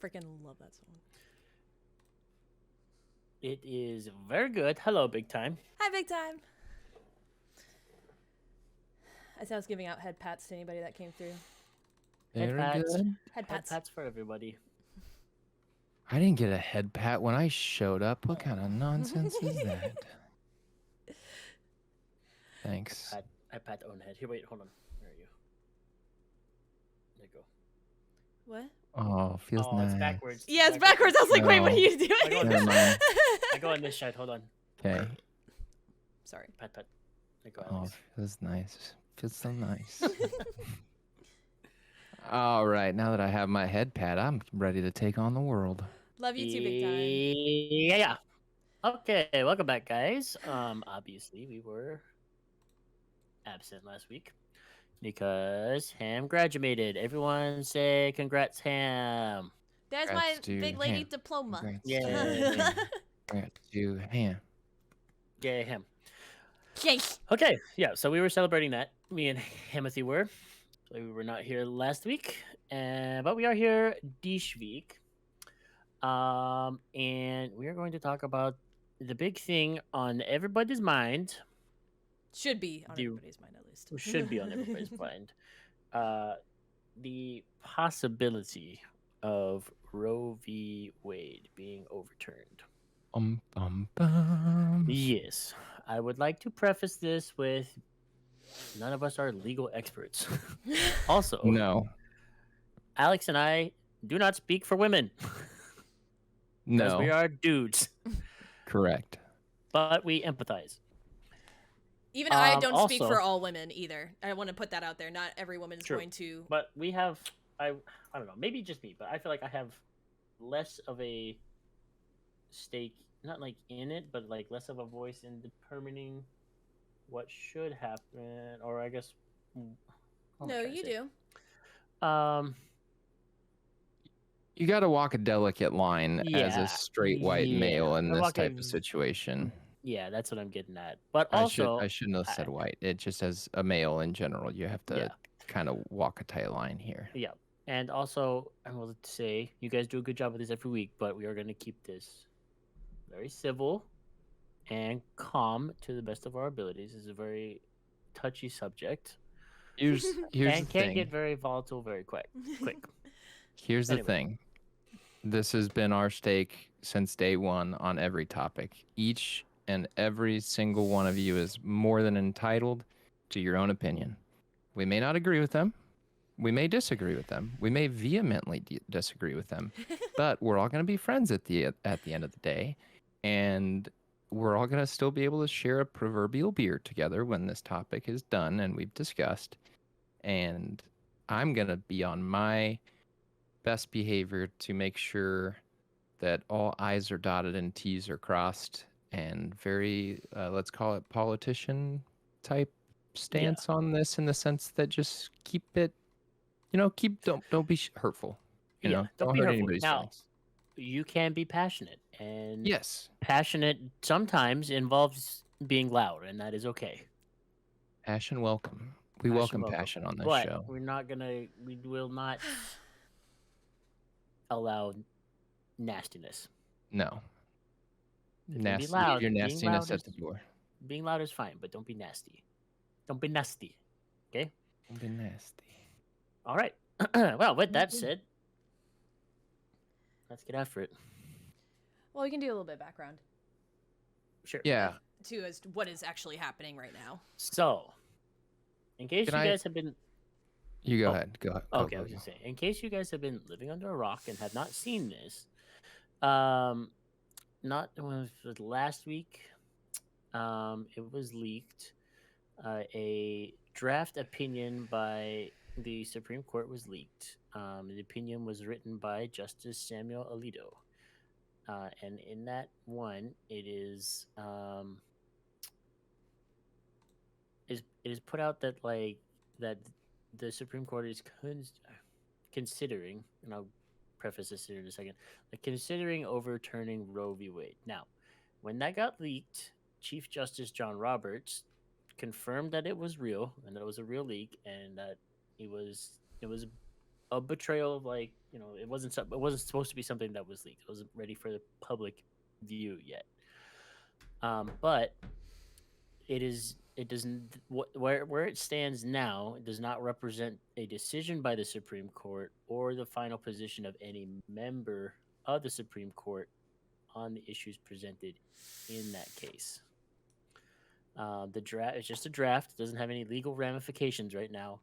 freaking love that song. It is very good. Hello, Big Time. Hi, Big Time. As I was giving out head pats to anybody that came through. Head Very pats. good. Head Head pats. pats for everybody. I didn't get a head pat when I showed up. What kind of nonsense is that? Thanks. I pat own head. Here, wait, hold on. Where are you? There you go. What? Oh, feels Oh, nice. it's backwards. Yeah, it's backwards. I was like, wait, what are No. you I doing? go, on Never mind. I go on this side. Hold on. Okay. Sorry. Pat. There you go, Oh, Alex. feels nice. Feels so nice. All right, now that I have my head pat, I'm ready to take on the world. Love you too, Big Time. Yeah. Okay, welcome back, guys. Obviously we were absent last week because Ham graduated. Everyone say congrats, Ham. There's Congrats my to big lady Ham. diploma. Congrats Yeah. to Ham. Congrats to Ham. Yeah, Ham. Yes. Okay, yeah. So we were celebrating that. Me and Hamothy were. So we were not here last week, but we are here this week. And we are going to talk about the big thing on everybody's mind. Should be on The- everybody's mind, at least. Should be on everybody's mind. The possibility of Roe v. Wade being overturned. Yes, I would like to preface this with none of us are legal experts. Also, No. Alex and I do not speak for women. Because No. we are dudes, Correct. but we empathize. Even I don't speak also- for all women either. I want to put that out there. Not every woman is True. going to. But we have, I don't know, maybe just me, but I feel like I have less of a stake, not like in it, but like less of a voice in determining what should happen, or I guess. what am I No, trying to you say? do. You got to walk a delicate line as Yeah, a straight white male in I this walk type a- of situation. Yeah, that's what I'm getting at. But I also, shouldn't have said white. It just as a male in general, you have to Yeah. kind of walk a tight line here. yeah, and also I will say you guys do a good job with this every week, but we are going to keep this very civil and calm to the best of our abilities. This is a very touchy subject Here's and the can thing. get very volatile very quick. Here's the Anyway. thing. This has been our stake since day one on every topic. Each and every single one of you is more than entitled to your own opinion. We may not agree with them. We may disagree with them. We may vehemently disagree with them. But we're all going to be friends at the end of the day. And we're all going to still be able to share a proverbial beer together when this topic is done and we've discussed. And I'm going to be on my best behavior to make sure that all I's are dotted and T's are crossed, and very, let's call it politician type stance on this, in the sense that just keep it, don't be hurtful. You know, don't be hurt hurtful. anybody's Now, feelings. you can be passionate, and Yes, passionate sometimes involves being loud, and that is okay. passion welcome. We welcome passion on this but show. we will not allow nastiness. No. You can be Nasty. loud. Your Being nastiness loud at is- the door. Being loud is fine, but don't be nasty. Don't be nasty. Okay? Don't be nasty. All right. Well, with that said, let's get after it. Well, we can do a little bit of background Sure. Yeah. too as to what is actually happening right now. So, in case Can you I- guys have been You go Oh, ahead. Go ahead. okay, Go, I was go, gonna say, in case you guys have been living under a rock and have not seen this, not when it was last week, it was leaked. A draft opinion by the Supreme Court was leaked. The opinion was written by Justice Samuel Alito, and in that one, it is put out that that the Supreme Court is considering, and I'll preface this here in a second, like considering overturning Roe v. Wade. Now, when that got leaked, Chief Justice John Roberts confirmed that it was real and that it was a real leak, and that it was a betrayal of, like, it wasn't supposed to be something that was leaked. It wasn't ready for the public view yet. But it doesn't where it stands now. It does not represent a decision by the Supreme Court or the final position of any member of the Supreme Court on the issues presented in that case. The draft is just a draft. It doesn't have any legal ramifications right now,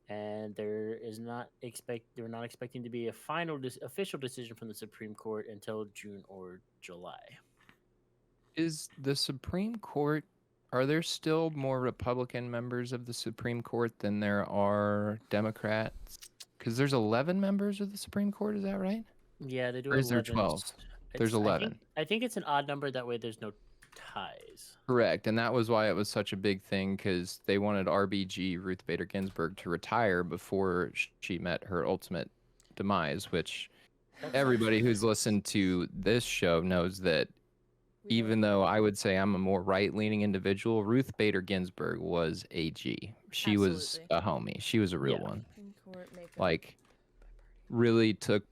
and they're not expecting to be a final official decision from the Supreme Court until June or July. Is the Supreme Court, are there still more Republican members of the Supreme Court than there are Democrats? Because there's 11 members of the Supreme Court, is that right? Yeah, they do. Or is there 11. 12? There's 11. I think it's an odd number. That way, there's no ties. Correct, and that was why it was such a big thing, because they wanted RBG, Ruth Bader Ginsburg, to retire before she met her ultimate demise, which everybody who's listened to this show knows that even though I would say I'm a more right-leaning individual, Ruth Bader Ginsburg was a G. She was a homie. She was a real one. Like, really took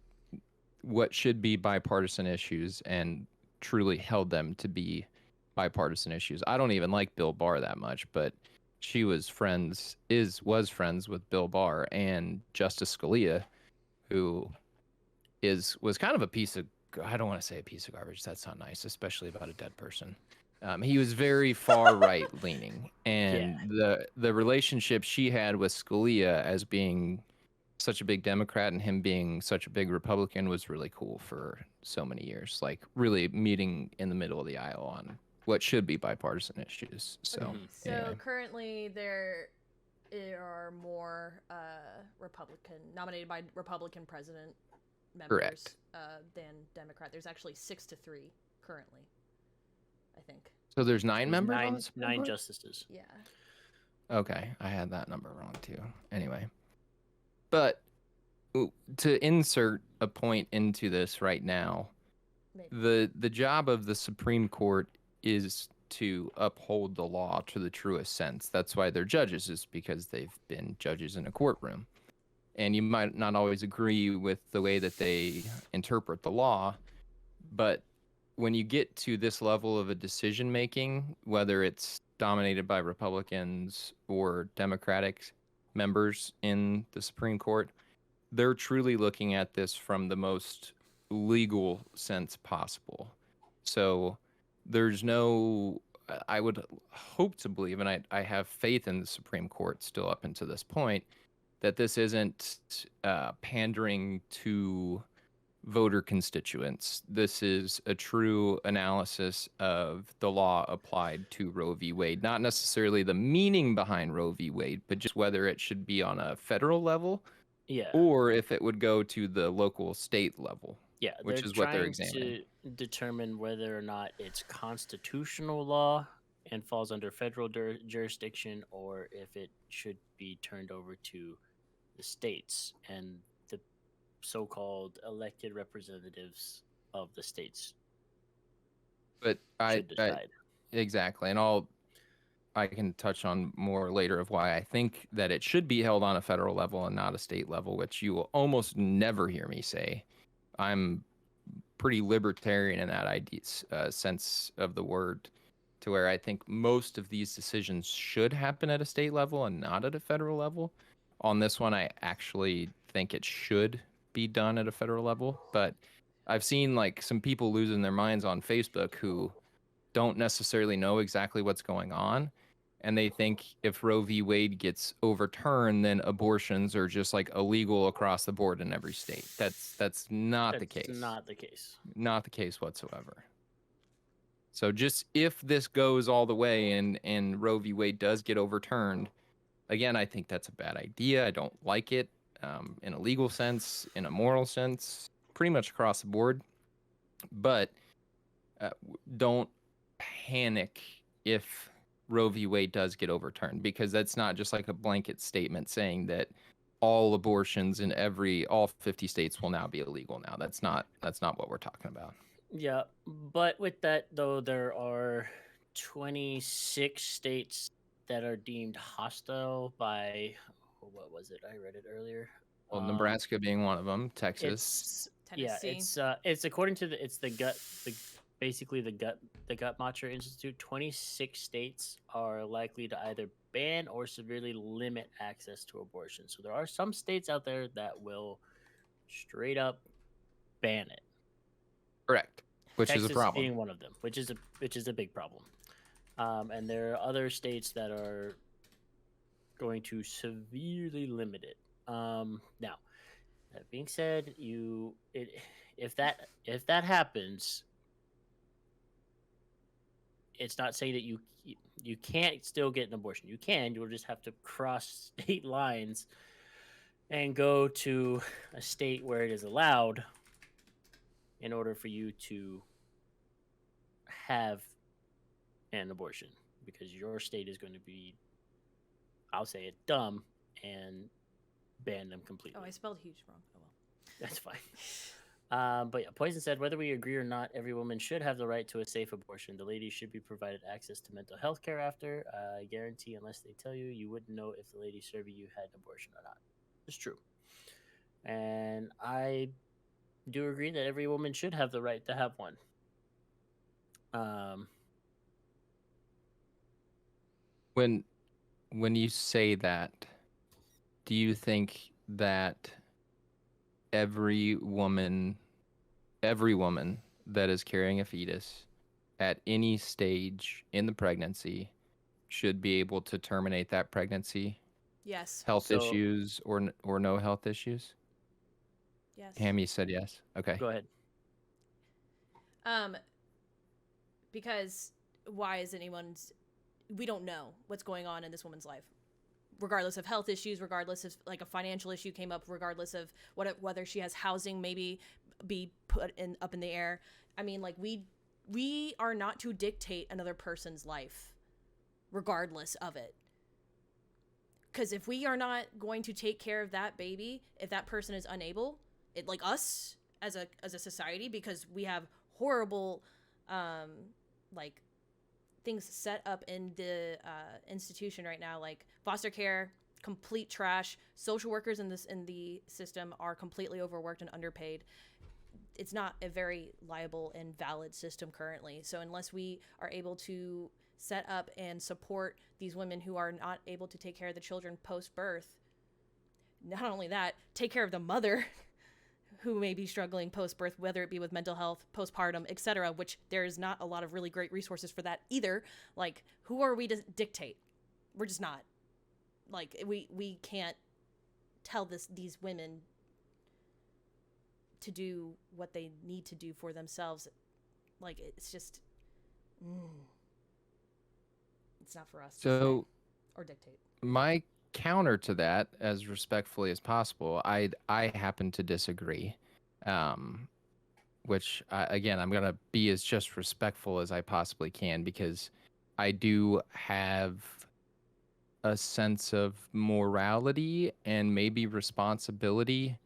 what should be bipartisan issues and truly held them to be bipartisan issues. I don't even like Bill Barr that much, but she was friends with Bill Barr and Justice Scalia, who was kind of a piece of, I don't want to say a piece of garbage. That's not nice, especially about a dead person. He was very far right leaning, and the relationship she had with Scalia as being such a big Democrat and him being such a big Republican was really cool for so many years. Like, really meeting in the middle of the aisle on what should be bipartisan issues. So, anyway. Currently there are more nominated by Republican president members than Democrat. There's actually 6-3 currently, I think. So there's 9 members? Nine justices. Yeah. Okay, I had that number wrong too. Anyway. But to insert a point into this right now, the job of the Supreme Court is to uphold the law to the truest sense. That's why they're judges, is because they've been judges in a courtroom. And you might not always agree with the way that they interpret the law, but when you get to this level of a decision making, whether it's dominated by Republicans or Democratic members in the Supreme Court, they're truly looking at this from the most legal sense possible. So there's no, I would hope to believe, and I have faith in the Supreme Court still up until this point, that this isn't pandering to voter constituents. This is a true analysis of the law applied to Roe v. Wade. Not necessarily the meaning behind Roe v. Wade, but just whether it should be on a federal level, or if it would go to the local state level. Yeah, which is what they're examining. To determine whether or not it's constitutional law and falls under federal jurisdiction, or if it should be turned over to the states and the so-called elected representatives of the states. But I exactly, and I can touch on more later of why I think that it should be held on a federal level and not a state level, which you will almost never hear me say. I'm pretty libertarian in that idea, sense of the word, to where I think most of these decisions should happen at a state level and not at a federal level. On this one, I actually think it should be done at a federal level, but I've seen like some people losing their minds on Facebook who don't necessarily know exactly what's going on, and they think if Roe v. Wade gets overturned, then abortions are just like illegal across the board in every state. That's not the case. Not the case. Not the case whatsoever. So just if this goes all the way and Roe v. Wade does get overturned, again, I think that's a bad idea. I don't like it in a legal sense, in a moral sense, pretty much across the board. But don't panic if Roe v. Wade does get overturned, because that's not just like a blanket statement saying that all abortions in all 50 states will now be illegal now. That's not what we're talking about. Yeah, but with that though, there are 26 states that are deemed hostile by, what was it? I read it earlier. Well, Nebraska being one of them, Texas. Tennessee. It's according to basically the Guttmacher Institute. 26 states are likely to either ban or severely limit access to abortion. So there are some states out there that will straight up ban it. Correct. Which Texas is a problem. being one of them, which is a big problem. And there are other states that are going to severely limit it. Now, that being said, if that happens, it's not saying that you can't still get an abortion. You can. You'll just have to cross state lines and go to a state where it is allowed in order for you to have an abortion, because your state is going to be, I'll say it, dumb and ban them completely. Oh, I spelled huge wrong. Oh well. That's fine. But yeah, Poison said, whether we agree or not, every woman should have the right to a safe abortion. The ladies should be provided access to mental health care after. I guarantee, unless they tell you, you wouldn't know if the lady serving you had an abortion or not. It's true. And I do agree that every woman should have the right to have one. When you say that, do you think that every woman that is carrying a fetus at any stage in the pregnancy should be able to terminate that pregnancy? Yes. Health issues or no health issues? Yes. Hammy said yes. Okay. Go ahead. Because why is we don't know what's going on in this woman's life. Regardless of health issues, regardless of like a financial issue came up, regardless of whether she has housing maybe be put up in the air. I mean, like we are not to dictate another person's life, regardless of it. Because if we are not going to take care of that baby, if that person is unable, like us as a society, because we have horrible like things set up in the institution right now, like foster care, complete trash. Social workers in the system are completely overworked and underpaid. It's not a very liable and valid system currently. So unless we are able to set up and support these women who are not able to take care of the children post-birth, not only that, take care of the mother who may be struggling post-birth, whether it be with mental health, postpartum, etc., which there is not a lot of really great resources for that either. Like, who are we to dictate? We're just not. Like, we can't tell these women to do what they need to do for themselves. Like, it's just... it's not for us to say or dictate. My counter to that, as respectfully as possible, I happen to disagree, which again, I'm gonna be as just respectful as I possibly can, because I do have a sense of morality and maybe responsibility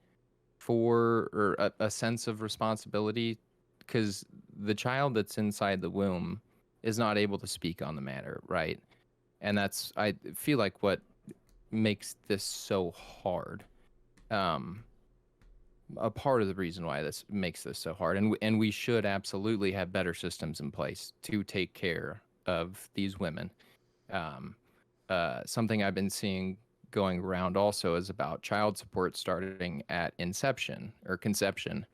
or a sense of responsibility, because the child that's inside the womb is not able to speak on the matter, right? And that's, I feel like, what makes this so hard. A part of the reason why this makes this so hard, and we should absolutely have better systems in place to take care of these women. Something I've been seeing going around also is about child support starting at inception or conception,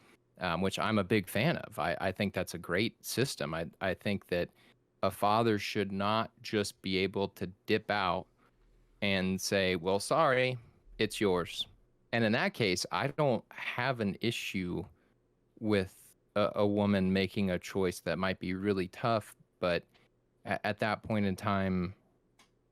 which I'm a big fan of. I think that's a great system. I think that a father should not just be able to dip out and say, well, sorry, it's yours. And in that case, I don't have an issue with a woman making a choice that might be really tough, but at that point in time,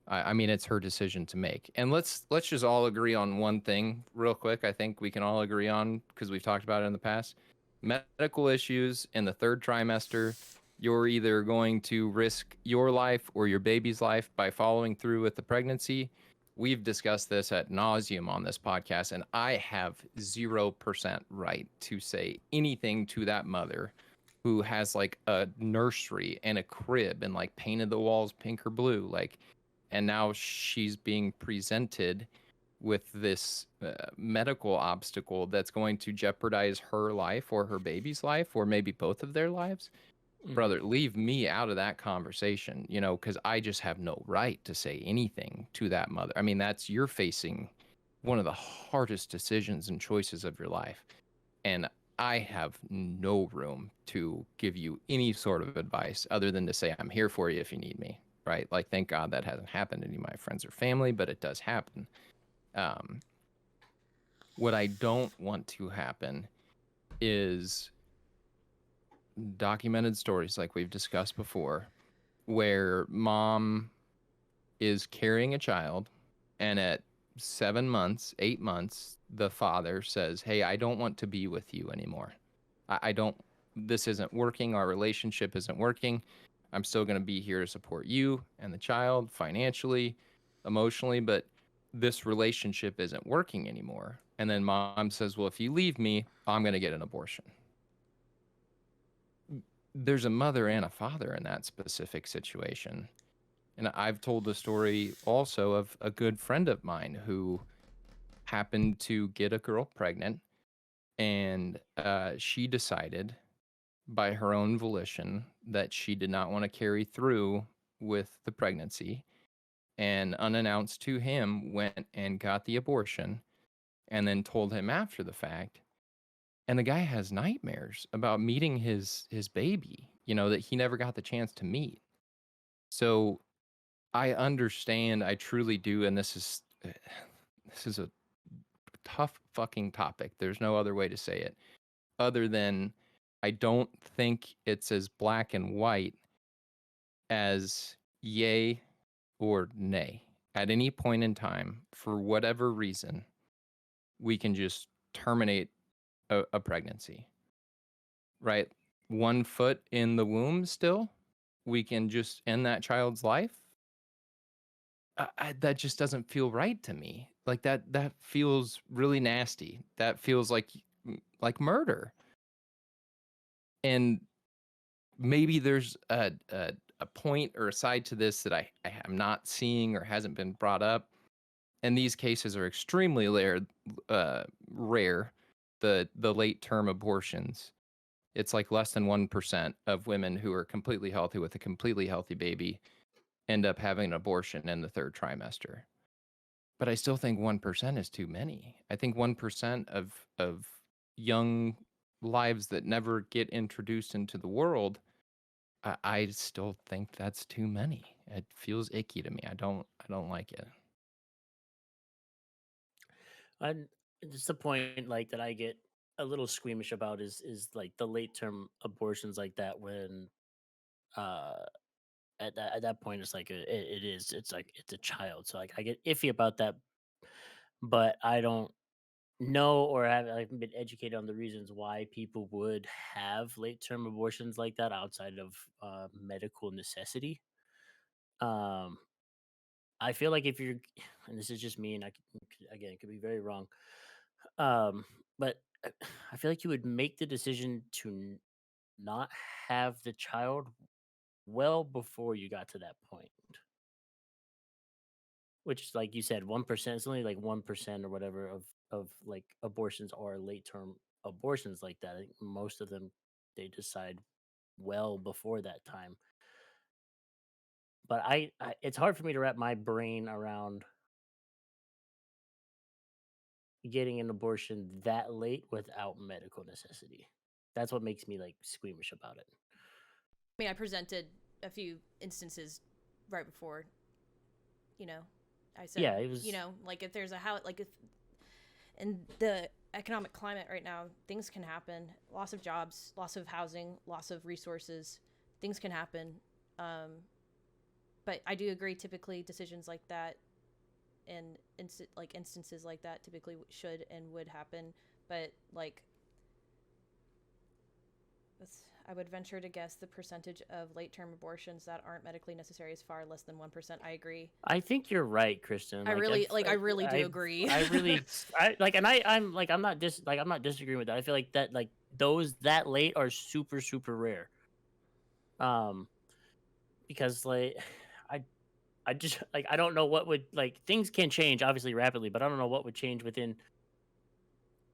I mean, it's her decision to make. And let's just all agree on one thing real quick. I think we can all agree on, because we've talked about it in the past. Medical issues in the third trimester, you're either going to risk your life or your baby's life by following through with the pregnancy. We've discussed this ad nauseum on this podcast, and I have 0% right to say anything to that mother who has like a nursery and a crib and like painted the walls pink or blue, like, and now she's being presented with this medical obstacle that's going to jeopardize her life or her baby's life or maybe both of their lives, brother, leave me out of that conversation, you know, because I just have no right to say anything to that mother. I mean, you're facing one of the hardest decisions and choices of your life. And I have no room to give you any sort of advice other than to say, I'm here for you if you need me, right? Like, thank God that hasn't happened to any of my friends or family, but it does happen. What I don't want to happen is documented stories like we've discussed before, where mom is carrying a child and at 7 months, 8 months, the father says, hey, I don't want to be with you anymore. I don't, this isn't working. Our relationship isn't working. I'm still going to be here to support you and the child financially, emotionally, but this relationship isn't working anymore. And then mom says, well, if you leave me, I'm going to get an abortion. There's a mother and a father in that specific situation. And I've told the story also of a good friend of mine who happened to get a girl pregnant, and she decided by her own volition that she did not want to carry through with the pregnancy, and unannounced to him went and got the abortion and then told him after the fact. And the guy has nightmares about meeting his baby, you know, that he never got the chance to meet. So I understand, I truly do, and this is a tough fucking topic. There's no other way to say it other than I don't think it's as black and white as yay or nay. At any point in time, for whatever reason, we can just terminate a pregnancy, right? 1 foot in the womb still, we can just end that child's life. That just doesn't feel right to me. Like that feels really nasty. That feels like murder. And maybe there's a point or a side to this that I am not seeing or hasn't been brought up. And these cases are extremely rare. The late term abortions. It's like less than 1% of women who are completely healthy with a completely healthy baby end up having an abortion in the 3rd trimester. But I still think 1% is too many. I think 1% of young lives that never get introduced into the world, I still think that's too many. It feels icky to me. I don't like it. And just the point like that I get a little squeamish about is like the late term abortions like that when uh at that point it's like it's like it's a child, so like I get iffy about that, but I don't know or haven't been educated on the reasons why people would have late term abortions like that outside of medical necessity. um I feel like if you're, and this is just me, and again, it could be very wrong. But I feel like you would make the decision to not have the child well before you got to that point. Which, like you said, 1%. It's only like 1% or whatever of like abortions or late term abortions like that. I think most of them they decide well before that time. But it's hard for me to wrap my brain around getting an abortion that late without medical necessity. That's what makes me like squeamish about it. I mean, I presented a few instances right before, you know, I said, Yeah, it was. you know, like if there's a how, like if in the economic climate right now, things can happen. Loss of jobs, loss of housing, loss of resources, things can happen. But I do agree. Typically, decisions like that and instances like that typically should and would happen. But like, I would venture to guess the percentage of late-term abortions that aren't medically necessary is far less than 1%. I agree. I think you're right, Kristen. I really do agree. I really, I'm not I'm not disagreeing with that. I feel like that, like those that late are super rare. Because like, I I just like I don't know what would like things can change obviously rapidly, but I don't know what would change within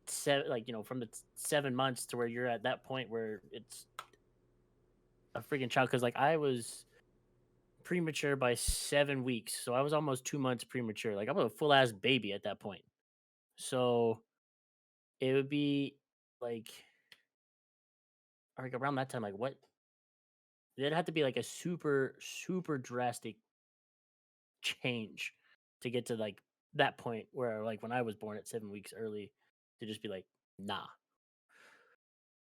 from the 7 months to where you're at that point where it's a freaking child. Because like I was premature by 7 weeks, so I was almost 2 months premature. Like I was a full ass baby at that point. So it would be like, around that time, like what? It'd have to be like a super super drastic change to get to like that point where like when I was born at 7 weeks early to just be like nah.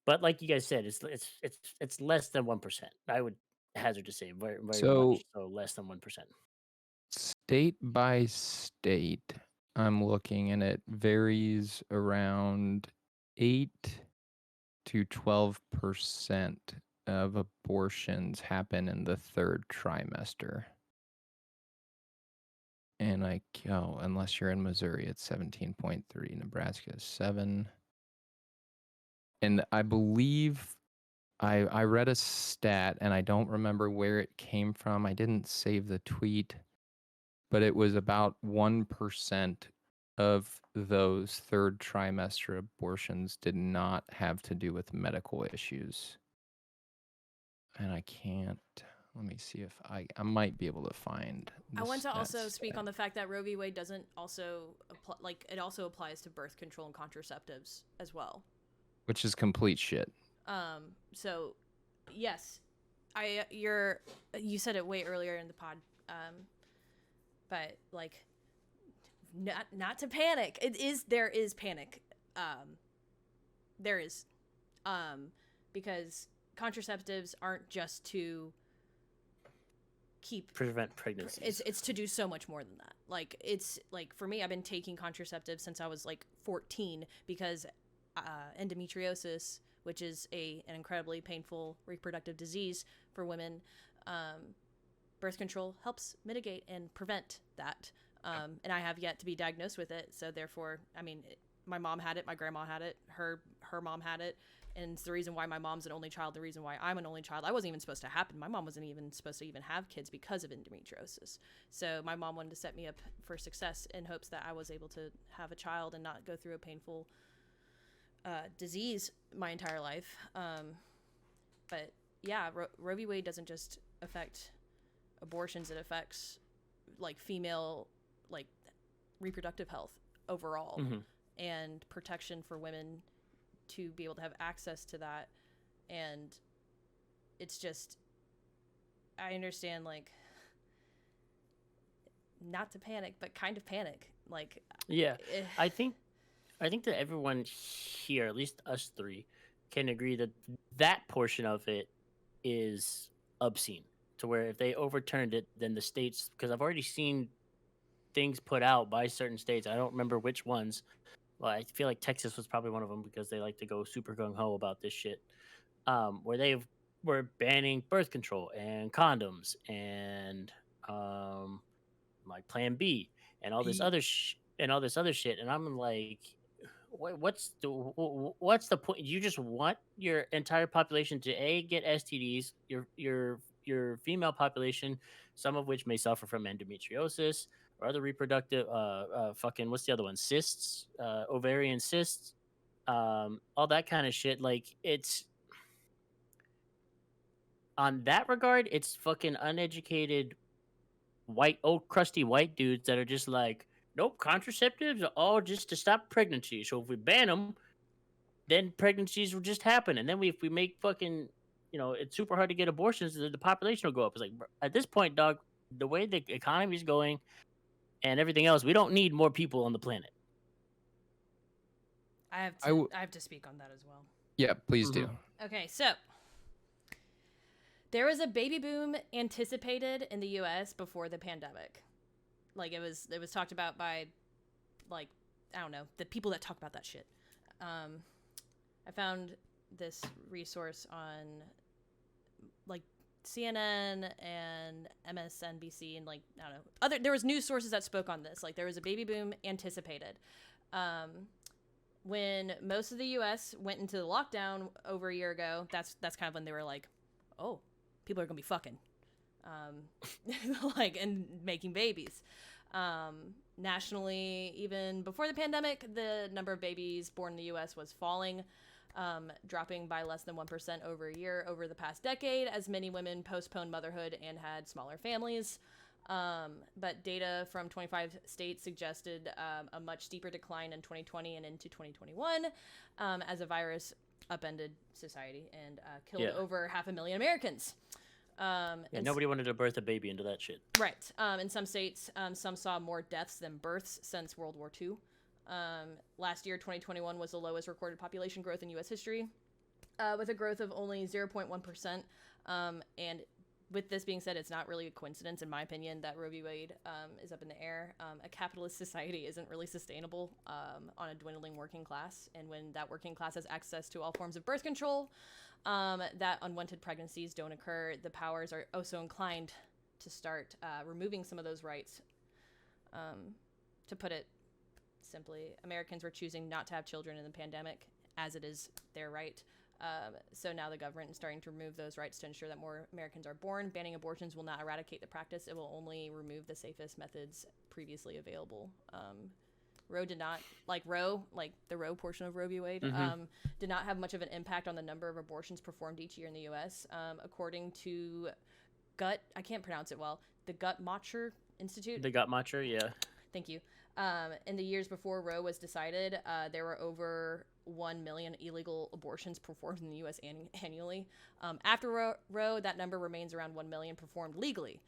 But like you guys said, it's less than 1%. I would hazard to say very So much so less than 1%. state by state, I'm looking and it varies around 8 to 12% of abortions happen in the third trimester. And unless you're in Missouri, it's 17.3. Nebraska is 7. And I believe I read a stat and I don't remember where it came from. I didn't save the tweet, but it was about 1% of those third trimester abortions did not have to do with medical issues. And I can't. Let me see if I might be able to find. I want to also that speak stat. on the fact that Roe v. Wade doesn't also apply, like it also applies to birth control and contraceptives as well. Which is complete shit. So yes, you said it way earlier in the pod. But like not to panic. There is panic. There is because contraceptives aren't just to Prevent pregnancies. It's to do so much more than that. Like it's like for me, I've been taking contraceptives since I was like 14 because endometriosis, which is an incredibly painful reproductive disease for women, birth control helps mitigate and prevent that. And I have yet to be diagnosed with it, so therefore, I mean, my mom had it, my grandma had it, her mom had it, and it's the reason why my mom's an only child, the reason why I'm an only child. I wasn't even supposed to happen. My mom wasn't even supposed to even have kids because of endometriosis. So my mom wanted to set me up for success in hopes that I was able to have a child and not go through a painful disease my entire life. But yeah, Roe v. Wade doesn't just affect abortions; it affects like female like reproductive health overall and protection for women to be able to have access to that. And it's just, I understand, like, not to panic, but kind of panic. Like, Yeah, I think that everyone here, at least us three, can agree that that portion of it is obscene. To where if they overturned it, then the states, because I've already seen things put out by certain states. I don't remember which ones. Well, I feel like Texas was probably one of them because they like to go super gung ho about this shit. Where they were banning birth control and condoms and like Plan B and all this other shit. And I'm like, what's the point? You just want your entire population to get STDs. Your female population, some of which may suffer from endometriosis or other reproductive fucking what's the other one? Cysts, ovarian cysts, all that kind of shit. Like it's on that regard, it's fucking uneducated white old crusty white dudes that are just like, nope, contraceptives are all just to stop pregnancy. So if we ban them, then pregnancies will just happen. And then if we make fucking, it's super hard to get abortions, the population will go up. It's like, at this point, dog, the way the economy is going and everything else, we don't need more people on the planet. I have to speak on that as well. Yeah, please do. Okay, so there was a baby boom anticipated in the U.S. before the pandemic. Like it was talked about by, like, I don't know, the people that talk about that shit. I found this resource on like CNN and MSNBC and like I don't know there was news sources that spoke on this. Like there was a baby boom anticipated. When most of the U.S. went into the lockdown over a year ago, that's kind of when they were like, oh, people are gonna be fucking. like, and making babies. Nationally, even before the pandemic, the number of babies born in the U.S. was falling, dropping by less than 1% over a year over the past decade, as many women postponed motherhood and had smaller families. But data from 25 states suggested a much steeper decline in 2020 and into 2021 as a virus upended society and killed over 500,000 Americans. Nobody wanted to birth a baby into that shit. Right. In some states, some saw more deaths than births since World War II. Last year, 2021, was the lowest recorded population growth in U.S. history, with a growth of only 0.1%. And with this being said, it's not really a coincidence, in my opinion, that Roe v. Wade is up in the air. A capitalist society isn't really sustainable on a dwindling working class. And when that working class has access to all forms of birth control, that unwanted pregnancies don't occur, the powers are so inclined to start removing some of those rights. To put it simply, Americans were choosing not to have children in the pandemic, as it is their right. So now the government is starting to remove those rights to ensure that more Americans are born. Banning abortions will not eradicate the practice. It will only remove the safest methods previously available. Roe did not, like the Roe portion of Roe v. Wade, did not have much of an impact on the number of abortions performed each year in the U.S. According to I can't pronounce it well, the Guttmacher Institute. The Guttmacher, yeah. Thank you. In the years before Roe was decided, there were over 1 million illegal abortions performed in the U.S. annually. After Roe, that number remains around 1 million performed legally.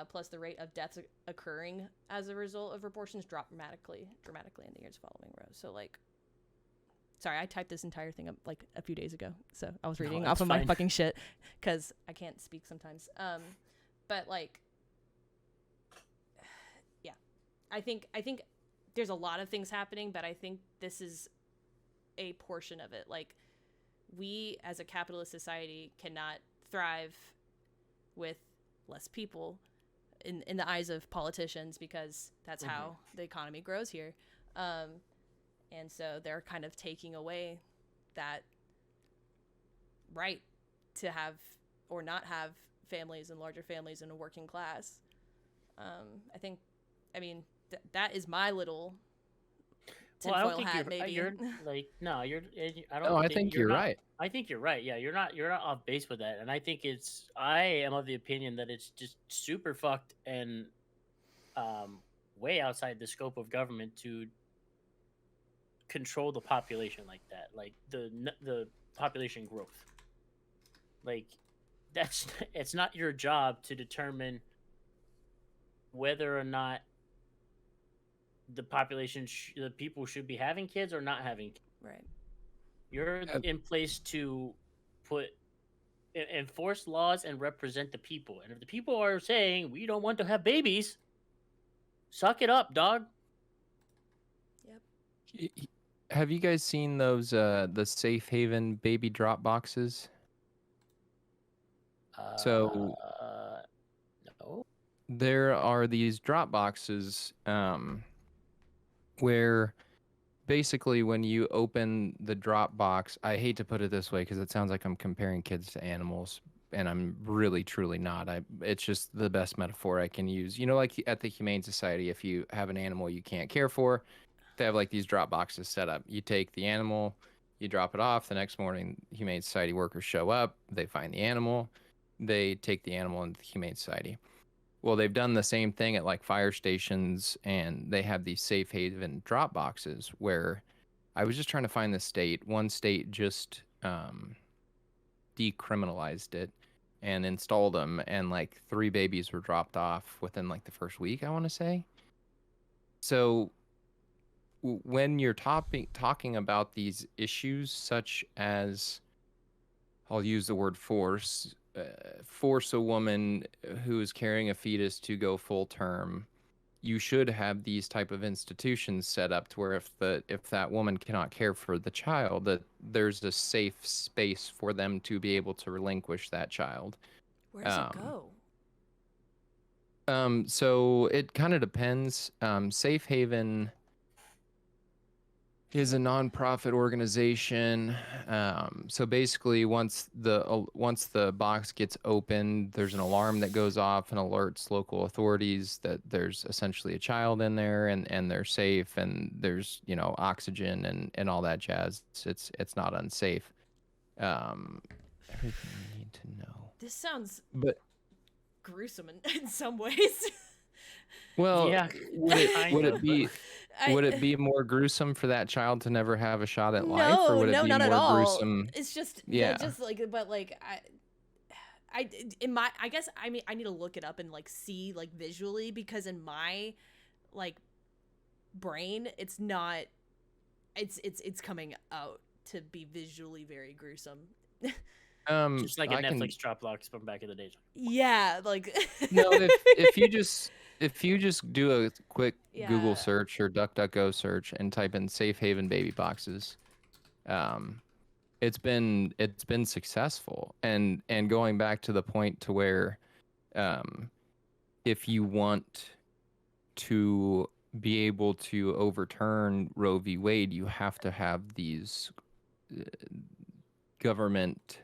Plus, the rate of deaths occurring as a result of abortions dropped dramatically in the years following Roe. So, sorry, I typed this entire thing up a few days ago, so I was reading off of my fucking shit because I can't speak sometimes. But yeah, I think there's a lot of things happening, but I think this is a portion of it. We as a capitalist society cannot thrive with less people in the eyes of politicians, because that's how the economy grows here. And so they're kind of taking away that right to have or not have families and larger families in a working class. That is my little tinfoil hat, maybe. I think you're right. I think you're right. Yeah, you're not off base with that, and I think I am of the opinion that it's just super fucked and way outside the scope of government to control the population like that, the population growth. It's not your job to determine whether or not the population, the people should be having kids or not having kids. Right. You're in place to enforce laws and represent the people. And if the people are saying we don't want to have babies, suck it up, dog. Yep. Have you guys seen those the Safe Haven baby drop boxes? No. There are these drop boxes where basically when you open the drop box, I hate to put it this way because it sounds like I'm comparing kids to animals, and I'm really truly not. It's just the best metaphor I can use. Like at the Humane Society, if you have an animal you can't care for, they have these drop boxes set up. You take the animal, you drop it off. The next morning, Humane Society workers show up. They find the animal. They take the animal into the Humane Society. Well, they've done the same thing at fire stations, and they have these safe haven drop boxes where I was just trying to find the state. One state just decriminalized it and installed them, and 3 babies were dropped off within the first week, I want to say. So when you're talking about these issues such as, I'll use the word force a woman who is carrying a fetus to go full term, you should have these type of institutions set up to where if that woman cannot care for the child, that there's a safe space for them to be able to relinquish that child. Where does it go? So it kind of depends. Safe Haven, is a nonprofit organization. So basically, once the box gets opened, there's an alarm that goes off and alerts local authorities that there's essentially a child in there, and they're safe, and there's oxygen and all that jazz. It's not unsafe. Everything you need to know. This sounds But gruesome in some ways. well, Yeah, would it be I, would it be more gruesome for that child to never have a shot at life, or no, would it no, be not at more all. gruesome? It's just Yeah. just like, but like in my, I guess, I mean, I need to look it up and like see like visually, because in my like brain, it's not, it's coming out to be visually very gruesome. just like a I can Netflix Dropbox from back in the day. Yeah, like no. If you just do a quick Yeah. Google search or DuckDuckGo search and type in safe haven baby boxes, it's been successful. And going back to the point to where, if you want to be able to overturn Roe v. Wade, you have to have these government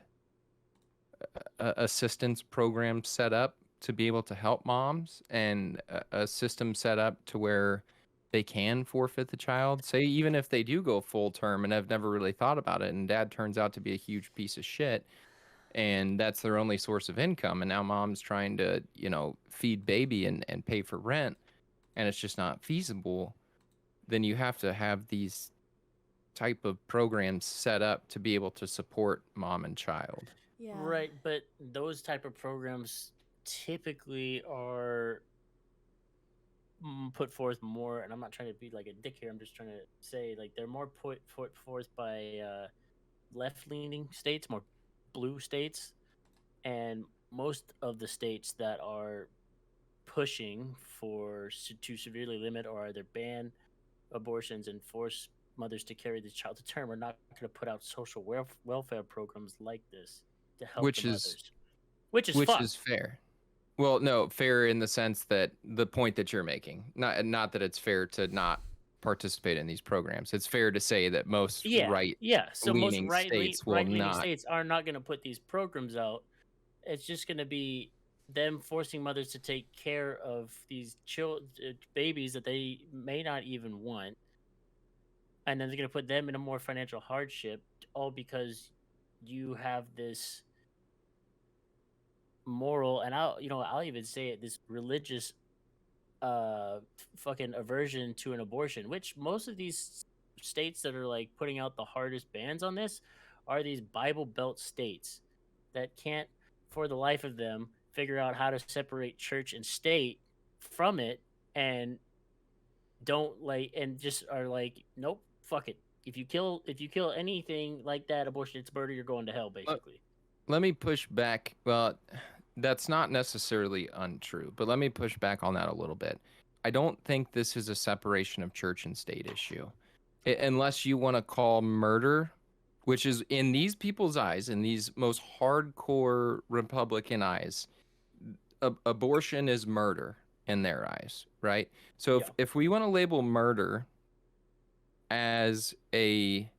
assistance programs set up to be able to help moms, and a system set up to where they can forfeit the child. Say, even if they do go full term and have never really thought about it, and dad turns out to be a huge piece of shit, and that's their only source of income, and now mom's trying to feed baby and pay for rent, and it's just not feasible, then you have to have these type of programs set up to be able to support mom and child. yeah. Right, but those type of programs typically are put forth more, and I'm not trying to be like a dick here. I'm just trying to say like they're more put forth by left-leaning states, more blue states, and most of the states that are pushing for to severely limit or either ban abortions and force mothers to carry the child to term are not going to put out social welfare programs like this to help Which the is- mothers, which is Which fucked. is fair. Well, no, fair in the sense that the point that you're making, not that it's fair to not participate in these programs. It's fair to say that most So most right-leaning states will right-leaning not. states are not going to put these programs out. It's just going to be them forcing mothers to take care of these babies that they may not even want, and then they're going to put them in a more financial hardship, all because you have this moral, and I'll even say it, this religious fucking aversion to an abortion, which most of these states that are like putting out the hardest bans on this are these Bible Belt states that can't for the life of them figure out how to separate church and state from it, and don't like, and just are like, nope, fuck it. If you kill anything like that, abortion, it's murder, you're going to hell, basically. Let me push back. Well, that's not necessarily untrue, but let me push back on that a little bit. I don't think this is a separation of church and state issue. Unless you want to call murder, which is in these people's eyes, in these most hardcore Republican eyes, abortion is murder in their eyes, right? So if we want to label murder as a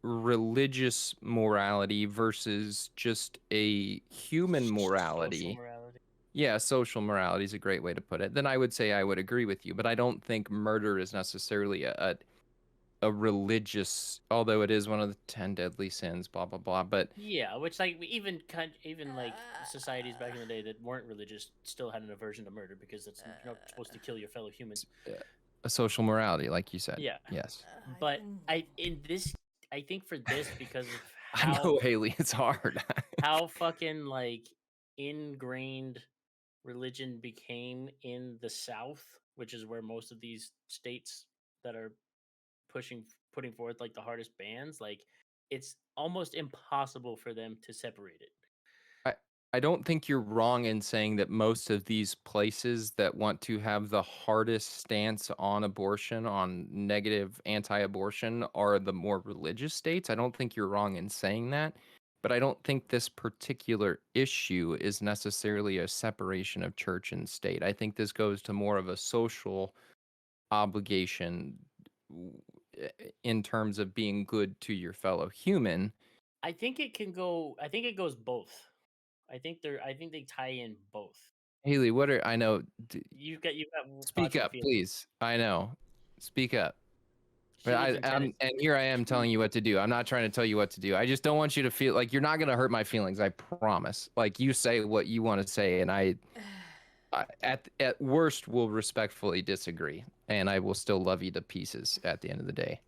religious morality versus just a human morality, social morality is a great way to put it, then I would say I would agree with you. But I don't think murder is necessarily a religious, although it is one of the 10 deadly sins, blah blah blah. But yeah, which like even like societies back in the day that weren't religious still had an aversion to murder, because it's you're not supposed to kill your fellow humans. A social morality, like you said. Yeah. Yes. But I think for this, because of how, I know, Haley, it's hard. how fucking like ingrained religion became in the South, which is where most of these states that are putting forth like the hardest bans, like it's almost impossible for them to separate it. I don't think you're wrong in saying that most of these places that want to have the hardest stance on abortion, on negative anti-abortion, are the more religious states. I don't think you're wrong in saying that, but I don't think this particular issue is necessarily a separation of church and state. I think this goes to more of a social obligation in terms of being good to your fellow human. I think it can go. I think it goes both. I think they tie in both. Haley, what are I know? You've got Speak thoughts and up, feelings. please. I know. Speak up. She But lives in Tennessee. and here I am telling you what to do. I'm not trying to tell you what to do. I just don't want you to feel like you're not going to hurt my feelings. I promise. Like, you say what you want to say, and I at worst will respectfully disagree, and I will still love you to pieces at the end of the day.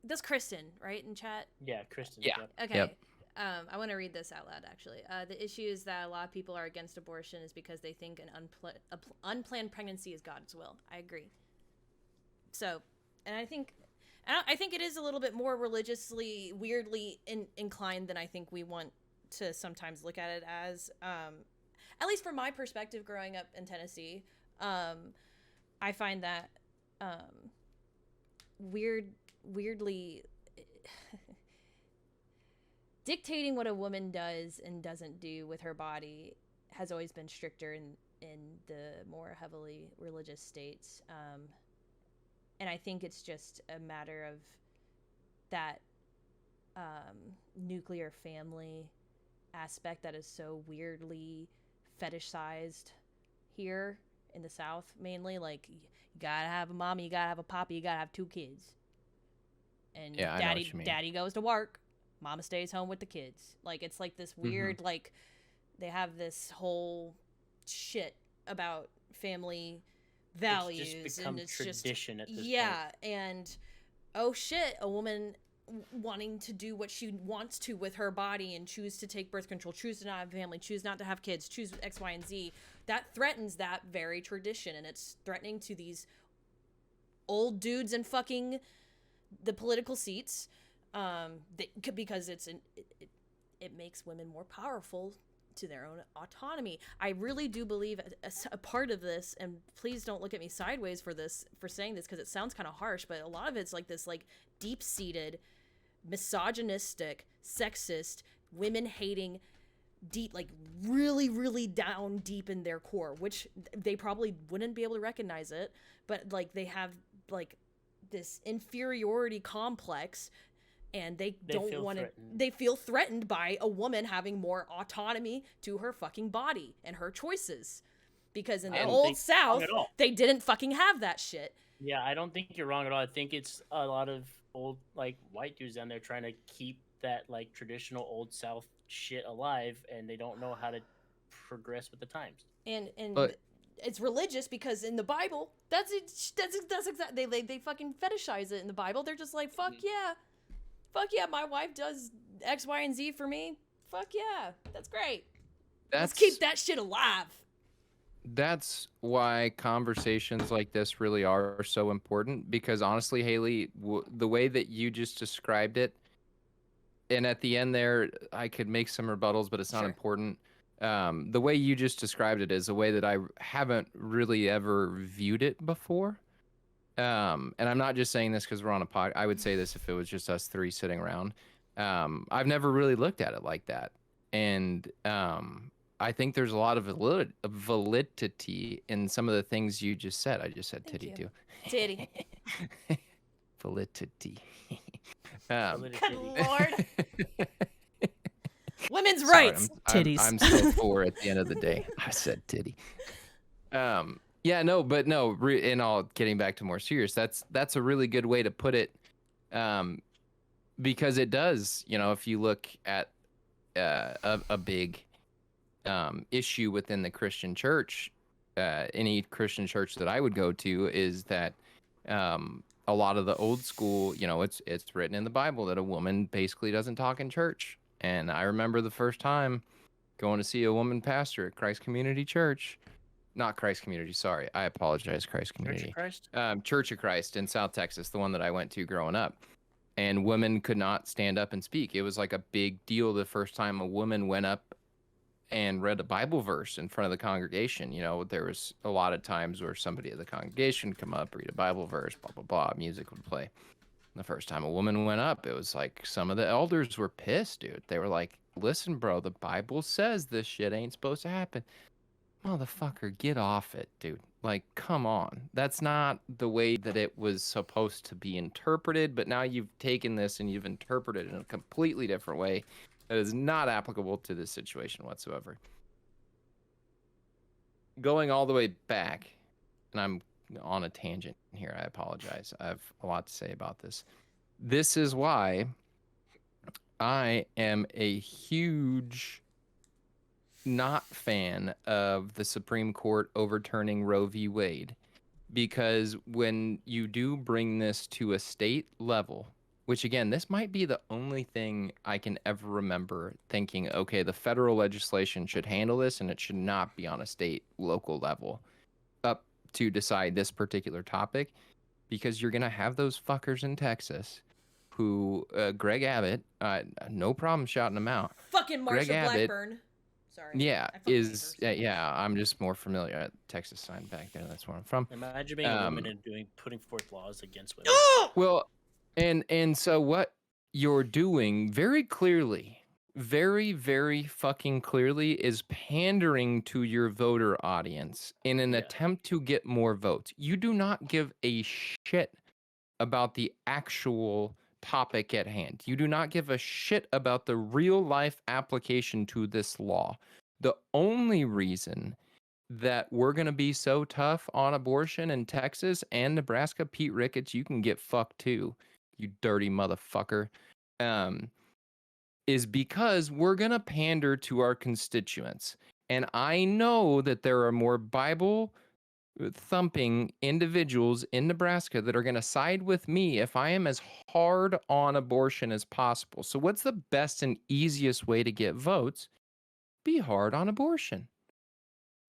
That's Kristen, right, in chat? Yeah, Kristen. Yeah. Yep. Okay. Yep. I want to read this out loud, actually. The issue is that a lot of people are against abortion is because they think an unplanned pregnancy is God's will. I agree. So, and I think it is a little bit more religiously, weirdly inclined than I think we want to sometimes look at it as. At least from my perspective, growing up in Tennessee, I find that weirdly dictating what a woman does and doesn't do with her body has always been stricter in the more heavily religious states. And I think it's just a matter of that nuclear family aspect that is so weirdly fetishized here in the South, mainly. Like, you gotta have a mommy, you gotta have a papa, you gotta have 2 kids. And Yeah, I know what you mean. daddy goes to work, mama stays home with the kids. Like, it's like this weird, like, they have this whole shit about family values, it's just become and it's tradition just at this point. And oh shit, a woman wanting to do what she wants to with her body and choose to take birth control, choose to not have a family, choose not to have kids, choose X, Y, and Z, that threatens that very tradition, and it's threatening to these old dudes in fucking the political seats, because it makes women more powerful to their own autonomy. I really do believe a part of this, and please don't look at me sideways for saying this, because it sounds kind of harsh, but a lot of it's like this, like, deep-seated, misogynistic, sexist, women-hating, deep, like, really, really down deep in their core, which they probably wouldn't be able to recognize it, but, like, they have, like, this inferiority complex, and they don't want to. They feel threatened by a woman having more autonomy to her fucking body and her choices, because in the old South they didn't fucking have that shit. Yeah, I don't think you're wrong at all. I think it's a lot of old, like, white dudes down there trying to keep that, like, traditional old South shit alive, and they don't know how to progress with the times. And it's religious, because in the Bible, that's exactly they fucking fetishize it in the Bible. They're just like, fuck yeah, my wife does X, Y, and Z for me. Fuck yeah, that's great. Let's keep that shit alive. That's why conversations like this really are so important, because honestly, Haley, the way that you just described it, and at the end there, I could make some rebuttals, but it's not important. The way you just described it is a way that I haven't really ever viewed it before. And I'm not just saying this because we're on a pod. I would say this if it was just us 3 sitting around. I've never really looked at it like that. And I think there's a lot of validity in some of the things you just said. I just said titty too. Titty. Validity. Good Lord. Women's rights. Titties. I'm still for at the end of the day. I said titty. Yeah, no, but no, in all, getting back to more serious, that's a really good way to put it, because it does, if you look at a big issue within the Christian church, any Christian church that I would go to, is that a lot of the old school, it's written in the Bible that a woman basically doesn't talk in church. And I remember the first time going to see a woman pastor at Christ Community Church. Not Christ Community, sorry. I apologize, Christ Community. Church of Christ? Church of Christ in South Texas, the one that I went to growing up. And women could not stand up and speak. It was like a big deal the first time a woman went up and read a Bible verse in front of the congregation. There was a lot of times where somebody at the congregation would come up, read a Bible verse, blah, blah, blah, music would play. The first time a woman went up, it was like some of the elders were pissed, dude. They were like, listen, bro, the Bible says this shit ain't supposed to happen. Motherfucker, get off it, dude. Like, come on. That's not the way that it was supposed to be interpreted, but now you've taken this and you've interpreted it in a completely different way that is not applicable to this situation whatsoever. Going all the way back, and I'm on a tangent here, I apologize. I have a lot to say about this. This is why I am a huge not fan of the Supreme Court overturning Roe v. Wade, because when you do bring this to a state level, which again, this might be the only thing I can ever remember thinking, okay, the federal legislation should handle this and it should not be on a state local level up to decide this particular topic, because you're going to have those fuckers in Texas who, Greg Abbott, no problem shouting him out. Fucking Greg Marsha Abbott, Blackburn. Sorry. yeah, I fucking hate is her. yeah. I'm just more familiar at Texas sign back there. That's where I'm from. Imagine being a woman and putting forth laws against women. Well, and so what you're doing very clearly, very, very fucking clearly, is pandering to your voter audience in an attempt to get more votes. You do not give a shit about the actual topic at hand. You do not give a shit about the real life application to this law. The only reason that we're going to be so tough on abortion in Texas and Nebraska, Pete Ricketts, you can get fucked too, you dirty motherfucker, is because we're going to pander to our constituents. And I know that there are more Bible thumping individuals in Nebraska that are going to side with me if I am as hard on abortion as possible. So what's the best and easiest way to get votes? Be hard on abortion.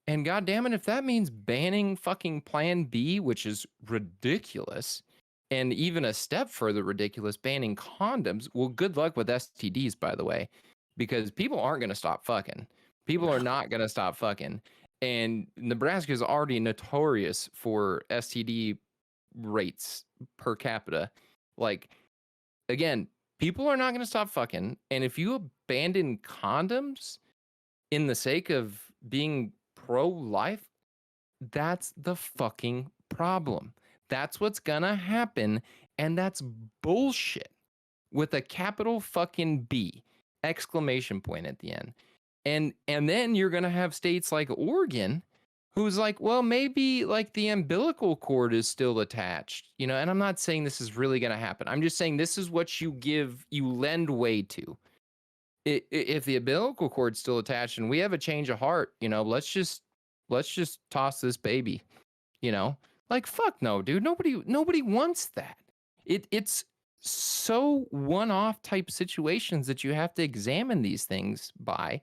And goddamn it, if that means banning fucking Plan B, which is ridiculous, and even a step further ridiculous, banning condoms, well, good luck with STDs, by the way, because people aren't going to stop fucking. People are not going to stop fucking. And Nebraska is already notorious for STD rates per capita. Like, again, people are not going to stop fucking. And if you abandon condoms in the sake of being pro-life, that's the fucking problem. That's what's going to happen. And that's bullshit with a capital fucking B, exclamation point at the end. And then you're going to have states like Oregon who's like, well, maybe like the umbilical cord is still attached, you know, and I'm not saying this is really going to happen. I'm just saying this is what you lend way to. If the umbilical cord's still attached and we have a change of heart, you know, let's just toss this baby, you know, like, fuck no, dude. Nobody wants that. It's so one-off type situations that you have to examine these things by.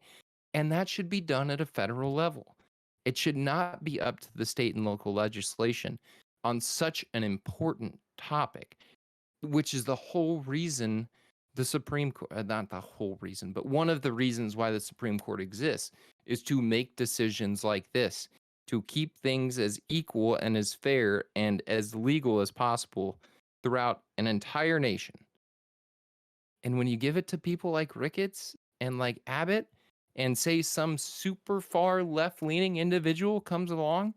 And that should be done at a federal level. It should not be up to the state and local legislation on such an important topic, which is the whole reason the Supreme Court, not the whole reason, but one of the reasons why the Supreme Court exists is to make decisions like this, to keep things as equal and as fair and as legal as possible throughout an entire nation. And when you give it to people like Ricketts and like Abbott, and say some super far left-leaning individual comes along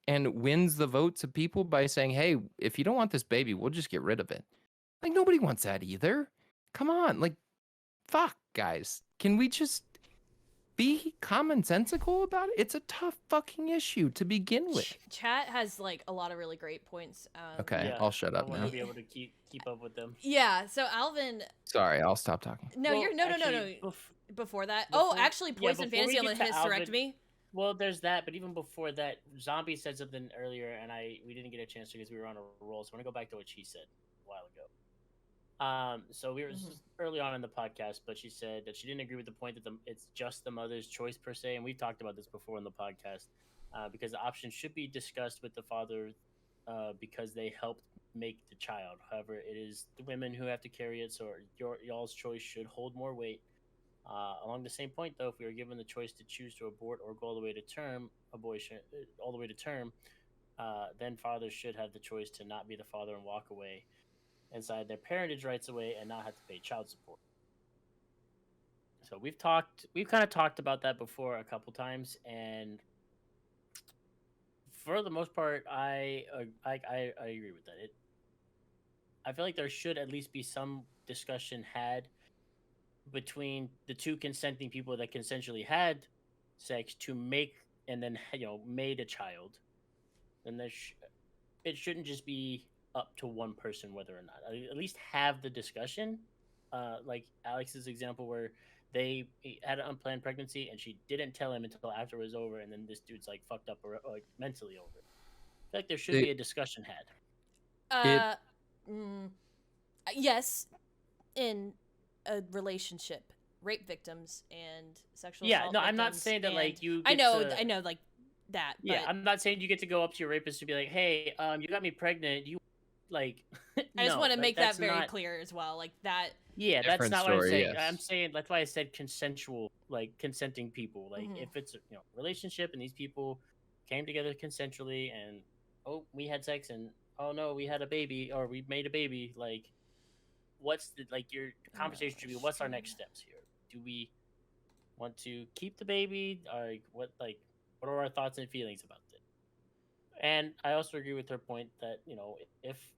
and wins the votes of people by saying, hey, if you don't want this baby, we'll just get rid of it. Like, nobody wants that either. Come on. Like, fuck, guys. Can we just be commonsensical about it? It's a tough fucking issue to begin with. Chat has like a lot of really great points. Okay, I'll shut up I want now. to be able to keep up with them. Yeah, so Alvin. Sorry, I'll stop talking. No, Well, you're no. Before that. Actually, Poison Fantasy on the hysterectomy. Me. Well, there's that, but even before that, Zombie said something earlier, and we didn't get a chance to because we were on a roll. So I want to go back to what she said a while ago. So we were early on in the podcast, but she said that she didn't agree with the point that it's just the mother's choice per se, and we've talked about this before in the podcast, because the option should be discussed with the father, because they helped make the child. However, it is the women who have to carry it, so y'all's choice should hold more weight. Along the same point, though, if we are given the choice to choose to abort or go all the way to term abortion, then fathers should have the choice to not be the father and walk away and sign their parentage rights away and not have to pay child support. So we've kind of talked about that before a couple times, and for the most part, I agree with that. I feel like there should at least be some discussion had between the two consenting people that consensually had sex to make and then made a child. And it shouldn't just be up to one person whether or not. At least have the discussion. Like Alex's example where he had an unplanned pregnancy and she didn't tell him until after it was over, and then this dude's like fucked up or like mentally over it. I feel like there should be a discussion had. Uh, mm, yes, in a relationship, rape victims and sexual assault No, I'm not victims saying that like and- you. I Get know, to- I know, like that. Yeah, but I'm not saying you get to go up to your rapist to be like, "Hey, you got me pregnant. You like." I just No, want to make that that's very not- clear as well. Like that. Yeah, that's Different not what I'm story, saying. yes. I'm saying that's why I said consensual, like consenting people. Like Mhm. if it's relationship and these people came together consensually and we had sex and oh no we had a baby or we made a baby. Like what's the your conversation should be? What's our next steps here? Do we want to keep the baby? Or what are our thoughts and feelings about it? And I also agree with her point that if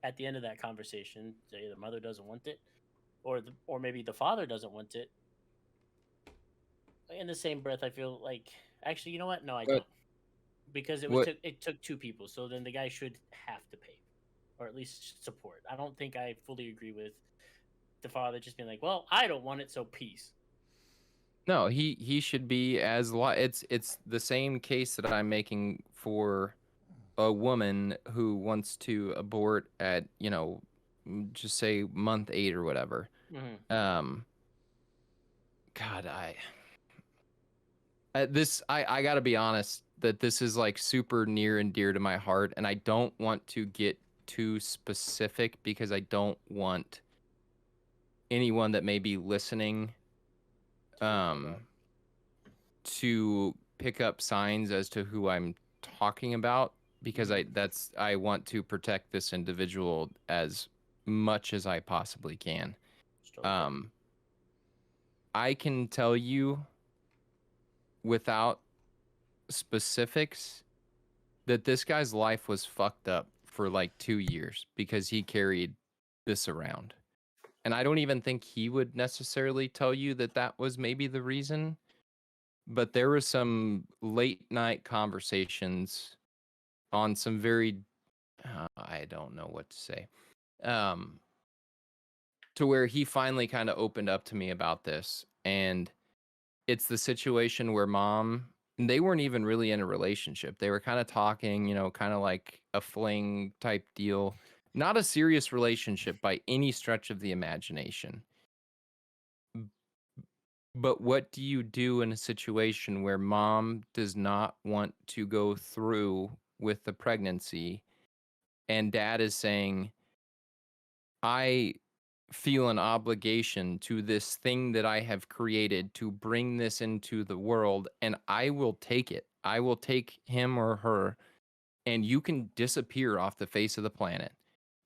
at the end of that conversation, say the mother doesn't want it, or maybe the father doesn't want it. In the same breath, I feel like actually, you know what? No, I don't, because it took two people. So then the guy should have to pay, or at least support. I don't think I fully agree with the father just being like, "Well, I don't want it, so peace." No, he should be as it's the same case that I'm making for a woman who wants to abort at, just say month 8 or whatever. Mm-hmm. God, I got to be honest that this is like super near and dear to my heart, and I don't want to get too specific because I don't want anyone that may be listening to pick up signs as to who I'm talking about, because I want to protect this individual as much as I possibly can. I can tell you without specifics that this guy's life was fucked up for like 2 years because he carried this around. And I don't even think he would necessarily tell you that that was maybe the reason, but there was some late night conversations on some very I don't know what to say, to where he finally kind of opened up to me about this. And it's the situation where mom, they weren't even really in a relationship. They were kind of talking, kind of like a fling type deal, not a serious relationship by any stretch of the imagination. But what do you do in a situation where mom does not want to go through with the pregnancy and dad is saying, I feel an obligation to this thing that I have created to bring this into the world, and I will take it. I will take him or her, and you can disappear off the face of the planet.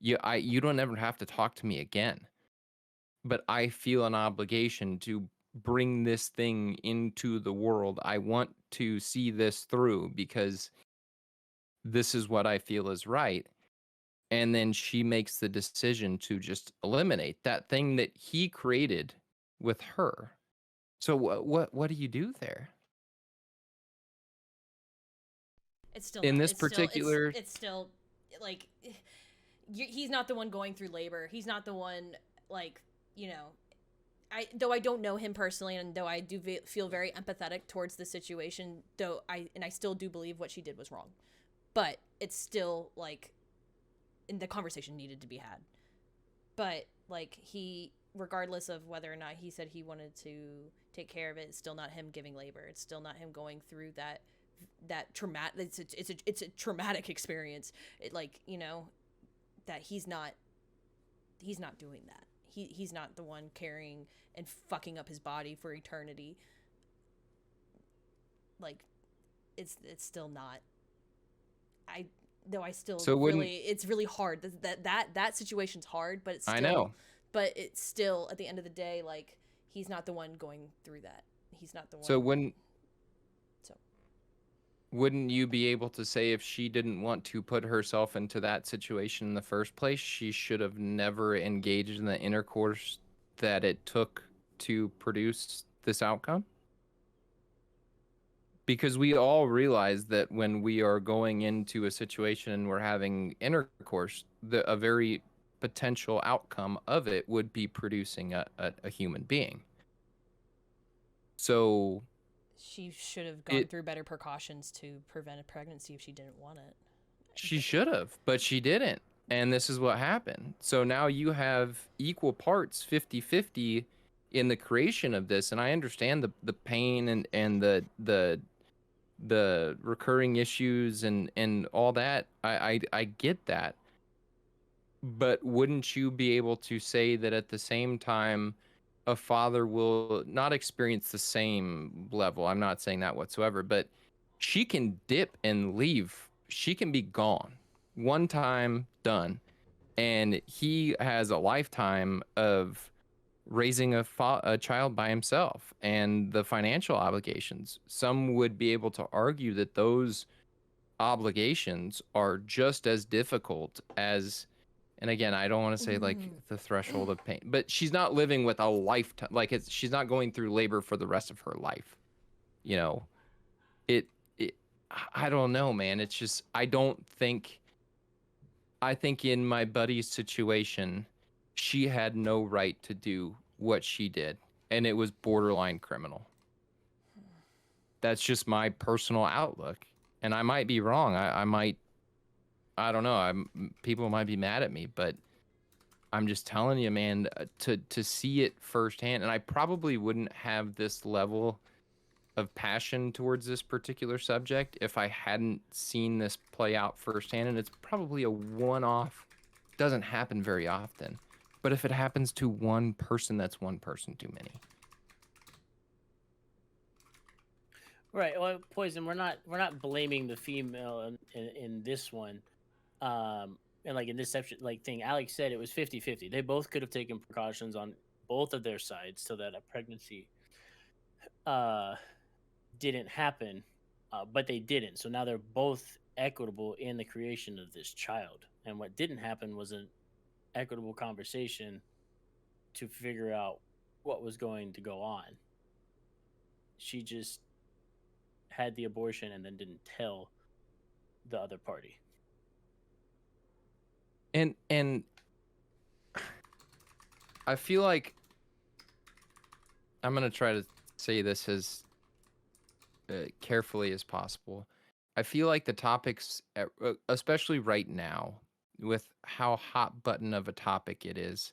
You don't ever have to talk to me again. But I feel an obligation to bring this thing into the world. I want to see this through because this is what I feel is right. And then she makes the decision to just eliminate that thing that he created with her. So what do you do there? It's still In not- this it's still- particular- it's still like he's not the one going through labor. He's not the one like though I don't know him personally, and though I do feel very empathetic towards the situation, I still do believe what she did was wrong, but it's still like, and the conversation needed to be had. But like regardless of whether or not he said he wanted to take care of it, it's still not him giving labor. It's still not him going through that traumatic. It's a traumatic experience. That he's not doing that. He's not the one carrying and fucking up his body for eternity. Like, it's still not. It's really hard. That situation's hard, but it's still, I know. But it's still, at the end of the day, like, he's not the one going through that. He's not the one. So wouldn't you be able to say if she didn't want to put herself into that situation in the first place, she should have never engaged in the intercourse that it took to produce this outcome? Because we all realize that when we are going into a situation and we're having intercourse, a very potential outcome of it would be producing a human being. So She should have gone through better precautions to prevent a pregnancy if she didn't want it. she should have, but she didn't. And this is what happened. So now you have equal parts, 50-50 in the creation of this. And I understand the pain and the recurring issues and all that. I get that. But wouldn't you be able to say that at the same time, a father will not experience the same level? I'm not saying that whatsoever, but she can dip and leave. She can be gone. One time, done. And he has a lifetime of raising a child by himself and the financial obligations. Some would be able to argue that those obligations are just as difficult as, and again, I don't want to say like the threshold of pain, but she's not living with a lifetime, like she's not going through labor for the rest of her life. You know, it I don't know, man. It's just, I think in my buddy's situation, she had no right to do what she did, and it was borderline criminal. That's just my personal outlook, and I might be wrong. I don't know. People might be mad at me, but I'm just telling you, man, to see it firsthand, and I probably wouldn't have this level of passion towards this particular subject if I hadn't seen this play out firsthand. And it's probably a one-off, doesn't happen very often, but if it happens to one person, that's one person too many. Right. Well, Poison, we're not blaming the female in this one. And like in this like thing, Alex said it was 50-50. They both could have taken precautions on both of their sides so that a pregnancy didn't happen, but they didn't. So now they're both equitable in the creation of this child. And what didn't happen was an equitable conversation to figure out what was going to go on. She just had the abortion and then didn't tell the other party. And I feel like I'm going to try to say this as carefully as possible. I feel like the topics, especially right now, with how hot button of a topic it is,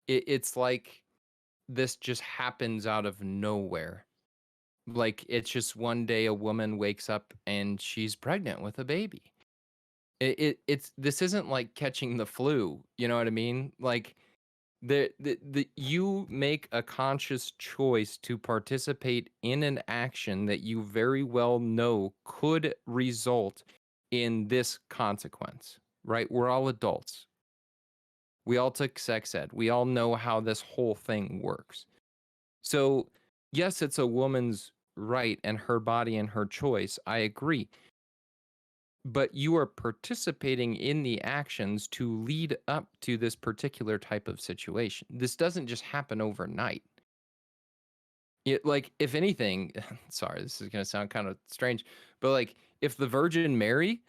it's like this just happens out of nowhere. Like it's just one day a woman wakes up and she's pregnant with a baby. It's this isn't like catching the flu, you know what I mean? Like the you make a conscious choice to participate in an action that you very well know could result in this consequence, right? We're all adults. We all took sex ed. We all know how this whole thing works. So, yes, it's a woman's right and her body and her choice. I agree. But you are participating in the actions to lead up to this particular type of situation. This doesn't just happen overnight. Like, if anything, sorry, this is going to sound kind of strange, but like if the Virgin Mary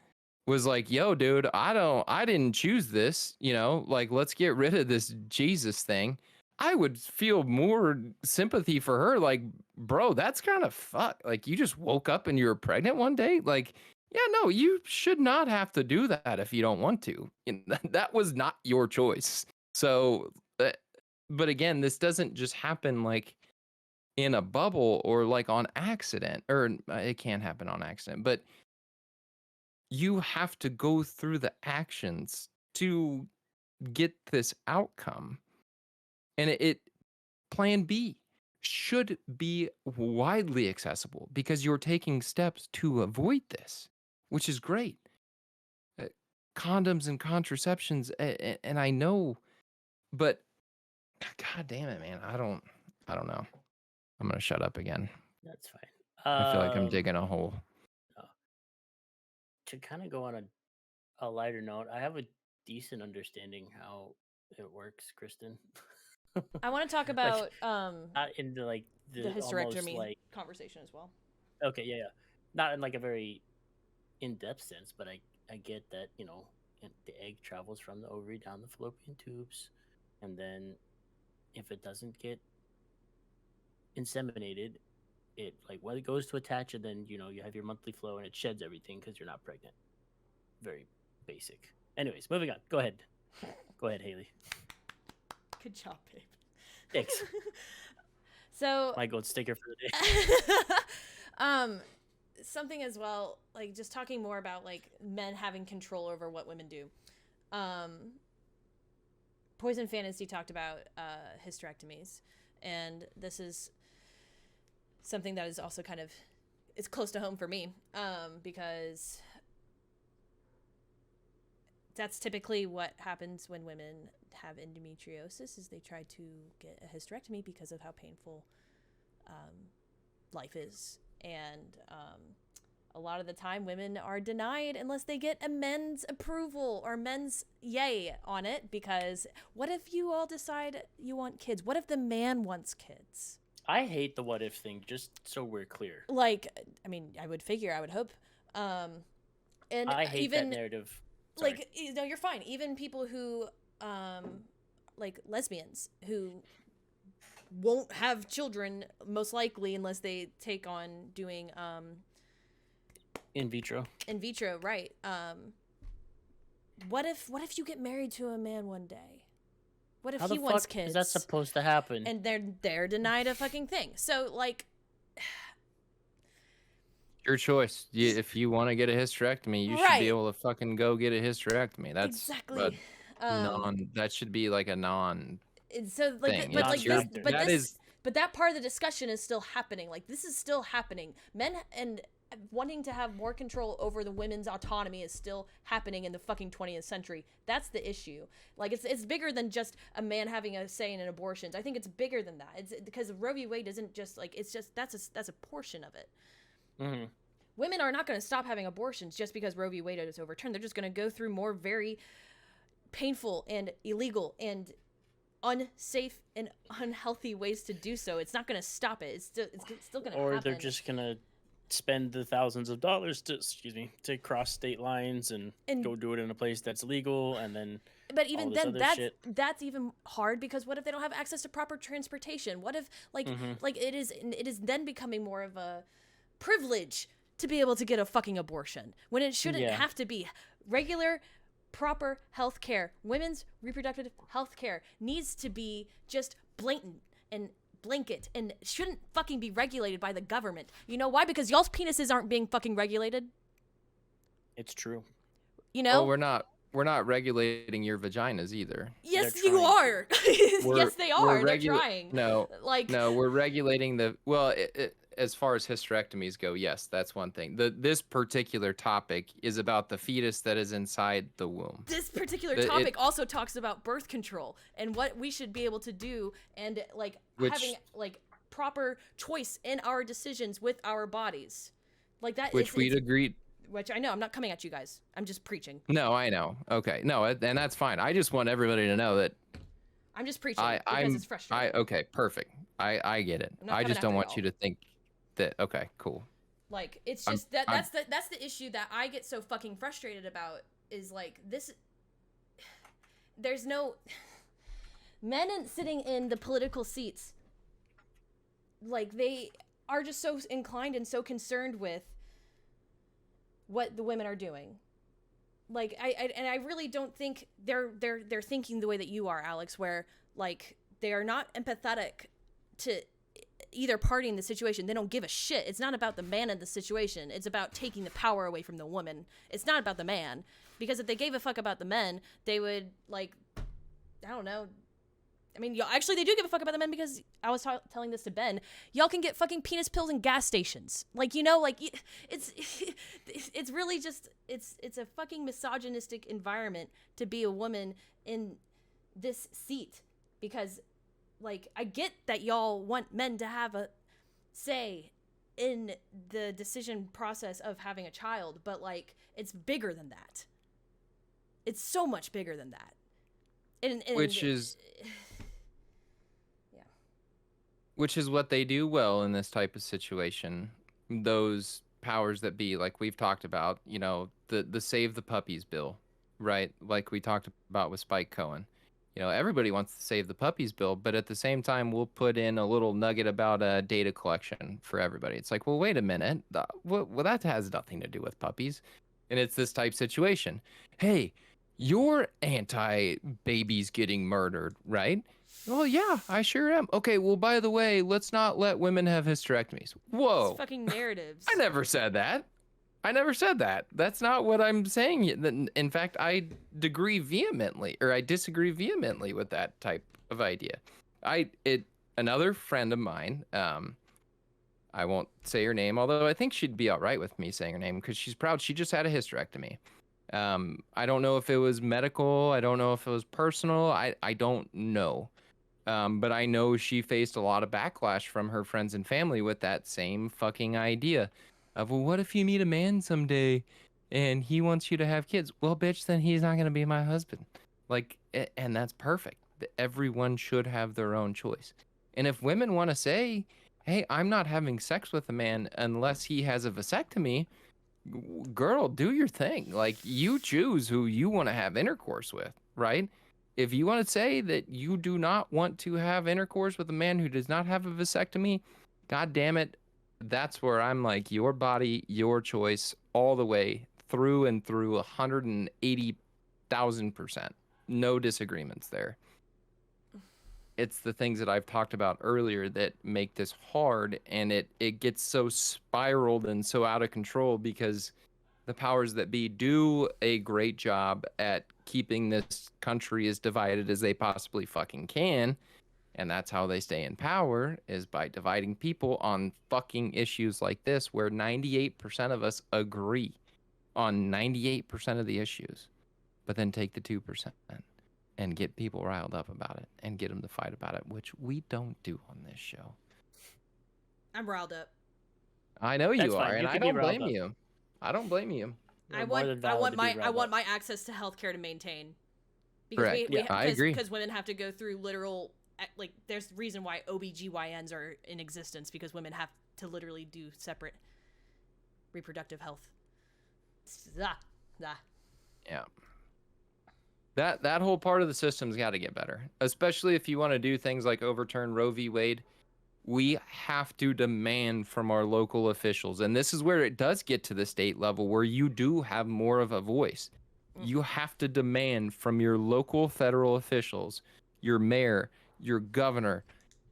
was like, yo, dude, I didn't choose this, you know, like, let's get rid of this Jesus thing, I would feel more sympathy for her. Like, bro, that's kind of fucked. Like, you just woke up and you were pregnant one day. Like, yeah, no, you should not have to do that if you don't want to. That was not your choice. So, but again, this doesn't just happen like in a bubble or like on accident, or it can't happen on accident, but you have to go through the actions to get this outcome. And it plan B should be widely accessible because you're taking steps to avoid this, which is great. Condoms and contraceptions, and I know, but God damn it, man, I don't know. I'm gonna shut up again. That's fine. I feel like I'm digging a hole. to kind of go on a lighter note, I have a decent understanding how it works, Kristen. I want to talk Like, about not into like the the almost hysterectomy like conversation as well. okay, yeah, yeah, not in like a very in-depth sense, but I get that the egg travels from the ovary down the fallopian tubes, and then if it doesn't get inseminated, it like well it goes to attach, and then you have your monthly flow, and it sheds everything because you're not pregnant. Very basic. Anyways, moving on. Go ahead, Haley. Good job, babe. Thanks. So My gold sticker for the day. something as well, like just talking more about like men having control over what women do. Poison Fantasy talked about hysterectomies, and this is something that is also kind of it's close to home for me, because that's typically what happens when women have endometriosis is they try to get a hysterectomy because of how painful life is. And a lot of the time women are denied unless they get a men's approval or men's yay on it, because what if you all decide you want kids? What if the man wants kids? I hate the what if thing, just so we're clear. Like, I mean, I would hope. And I hate even that narrative. Sorry. like, no, you're fine. Even people who like lesbians who won't have children most likely unless they take on doing in vitro, right. What if you get married to a man one day? What if how he the wants fuck kids? is that supposed to happen? And they're denied a fucking thing. So like, Your choice. If you want to get a hysterectomy, you should Right. be able to fucking go get a hysterectomy. That's exactly. that should be like a non And so like, thing. but Not like your- this, but that this, is- but that part of the discussion is still happening. Like this is still happening. Men and wanting to have more control over the women's autonomy is still happening in the fucking 20th century. That's the issue. Like it's bigger than just a man having a say in abortions. I think it's bigger than that. It's because Roe v. Wade isn't just like it's just that's a portion of it. Mm-hmm. Women are not going to stop having abortions just because Roe v. Wade is overturned. They're just going to go through more very painful and illegal and unsafe and unhealthy ways to do so. It's not going to stop it. It's still going to happen. Or they're just gonna spend the thousands of dollars to cross state lines and go do it in a place that's legal, and then But even all this then, other shit. that's even hard, because what if they don't have access to proper transportation? What if like it is then becoming more of a privilege to be able to get a fucking abortion when it shouldn't Yeah. have to be. Regular proper health care, women's reproductive health care needs to be just blatant and blanket and shouldn't fucking be regulated by the government. You know why? Because y'all's penises aren't being fucking regulated. It's true. You know? Well, we're not regulating your vaginas either. Yes, They're you trying are. Yes, they are. They're regula- trying. No, Like no, we're regulating the as far as hysterectomies go. Yes, that's one thing. This particular topic is about the fetus that is inside the womb. this particular it- topic also talks about birth control and what we should be able to do, and like having like proper choice in our decisions with our bodies, like that. Which we'd agree. Which I know, I'm not coming at you guys. I'm just preaching. No, I know. Okay, no, and that's fine. I just want everybody to know that I'm just preaching because I'm it's frustrating. okay, perfect. I get it. I'm not I coming just don't after want y'all. you to think that. Okay, cool. Like it's I'm- just that's the issue that I get so fucking frustrated about, is like this. There's no men sitting in the political seats. Like they are just so inclined and so concerned with what the women are doing. Like I really don't think they're thinking the way that you are, Alex, where like they are not empathetic to either party in the situation. They don't give a shit. It's not about the man in the situation. It's about taking the power away from the woman. It's not about the man, because if they gave a fuck about the men, they would like, I don't know. I mean, actually, they do give a fuck about the men, because I was telling this to Ben. Y'all can get fucking penis pills in gas stations. Like, you know, like it's really just it's a fucking misogynistic environment to be a woman in this seat, because like I get that y'all want men to have a say in the decision process of having a child, but like it's bigger than that. It's so much bigger than that. And Which is which is what they do well in this type of situation. Those powers that be, like we've talked about, you know, the Save the Puppies bill, right? Like we talked about with Spike Cohen. You know, everybody wants to save the puppies bill, but at the same time, we'll put in a little nugget about data collection for everybody. It's like, well, wait a minute. Well, that has nothing to do with puppies. And it's this type situation. Hey, you're anti babies getting murdered, right? Well, yeah, I sure am. Okay, well, by the way, let's not let women have hysterectomies. Whoa. it's fucking narratives. I never said that. I never said that. That's not what I'm saying. In fact, I disagree vehemently with that type of idea. Another friend of mine, I won't say her name, although I think she'd be all right with me saying her name because she's proud. She just had a hysterectomy. I don't know if it was medical. I don't know if it was personal. I don't know. But I know she faced a lot of backlash from her friends and family with that same fucking idea of, well, what if you meet a man someday and he wants you to have kids? Well, bitch, then he's not going to be my husband. Like, and that's perfect. Everyone should have their own choice. And if women want to say, hey, I'm not having sex with a man unless he has a vasectomy, girl, do your thing. Like, you choose who you want to have intercourse with, right? If you want to say that you do not want to have intercourse with a man who does not have a vasectomy, God damn it, that's where I'm like, your body, your choice, all the way through and through 180,000%. No disagreements there. It's the things that I've talked about earlier that make this hard, and it gets so spiraled and so out of control because the powers that be do a great job at keeping this country as divided as they possibly fucking can. And that's how they stay in power, is by dividing people on fucking issues like this, where 98% of us agree on 98% of the issues, but then take the 2% and get people riled up about it and get them to fight about it, which we don't do on this show. I'm riled up. I know That's you fine. are, You and I can be don't riled blame up. you. I don't blame you. You're I more than want valid to be my riled up. access to healthcare to maintain. Correct. Yeah, I agree. Because women have to go through literal, like, there's reason why OBGYNs are in existence, because women have to literally do separate reproductive health. Yeah. That whole part of the system's got to get better, especially if you want to do things like overturn Roe v. Wade. We have to demand from our local officials, and this is where it does get to the state level where you do have more of a voice. You have to demand from your local federal officials, your mayor, your governor,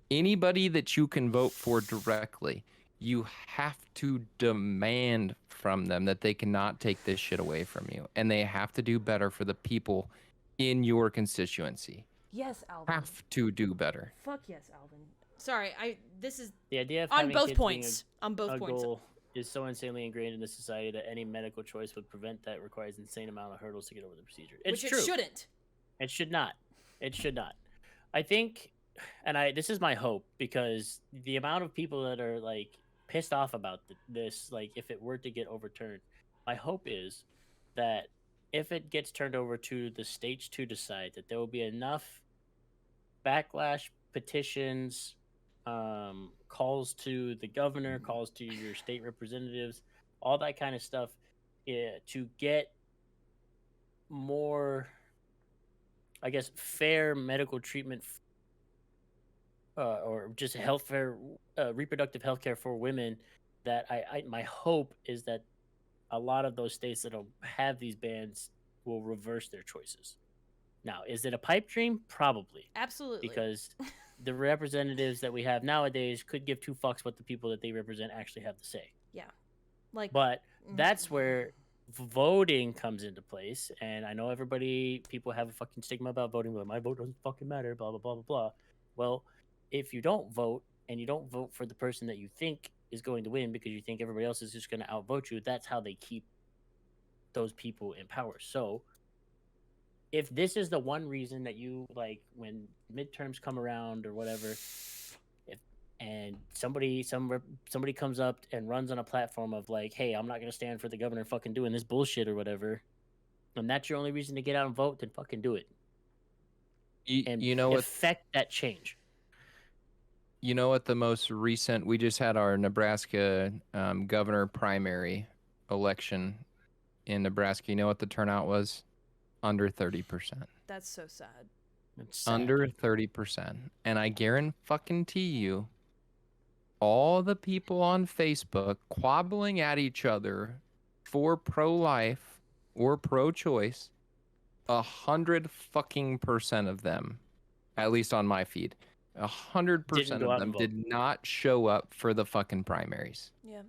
anybody that you can vote for directly. You have to demand from them that they cannot take this shit away from you, and they have to do better for the people in your constituency. Yes, Alvin. Have to do better. Fuck yes, Alvin. Sorry, this is The idea of on having both kids being points. On both a points. goal is so insanely ingrained in the society that any medical choice would prevent that requires insane amount of hurdles to get over the procedure. It's Which true. it shouldn't. It should not. It should not. I think, and this is my hope, because the amount of people that are like pissed off about this, like if it were to get overturned, my hope is that if it gets turned over to the states to decide, that there will be enough backlash, petitions, calls to the governor, calls to your state representatives, all that kind of stuff, to get more, I guess, fair medical treatment, or just reproductive health care for women. That my hope is that a lot of those states that'll have these bans will reverse their choices. Now, is it a pipe dream? Probably. Absolutely. Because the representatives that we have nowadays could give two fucks what the people that they represent actually have to say. Yeah. But that's where voting comes into place. And I know people have a fucking stigma about voting, but my vote doesn't fucking matter, blah, blah, blah, blah, blah. Well, if you don't vote, and you don't vote for the person that you think is going to win because you think everybody else is just going to outvote you, that's how they keep those people in power. So if this is the one reason that you, like, when midterms come around or whatever, and somebody comes up and runs on a platform of like, hey, I'm not gonna stand for the governor fucking doing this bullshit or whatever, and that's your only reason to get out and vote, then fucking do it and You know what? affect that change. You know what? The most recent, we just had our Nebraska governor primary election in Nebraska. You know what the turnout was? Under 30%. That's so sad. It's sad. Under 30%. And I guarantee you, all the people on Facebook quabbling at each other for pro-life or pro-choice, 100% of them, at least on my feed, 100% go of out them and vote. did not show up for the fucking primaries Yeah.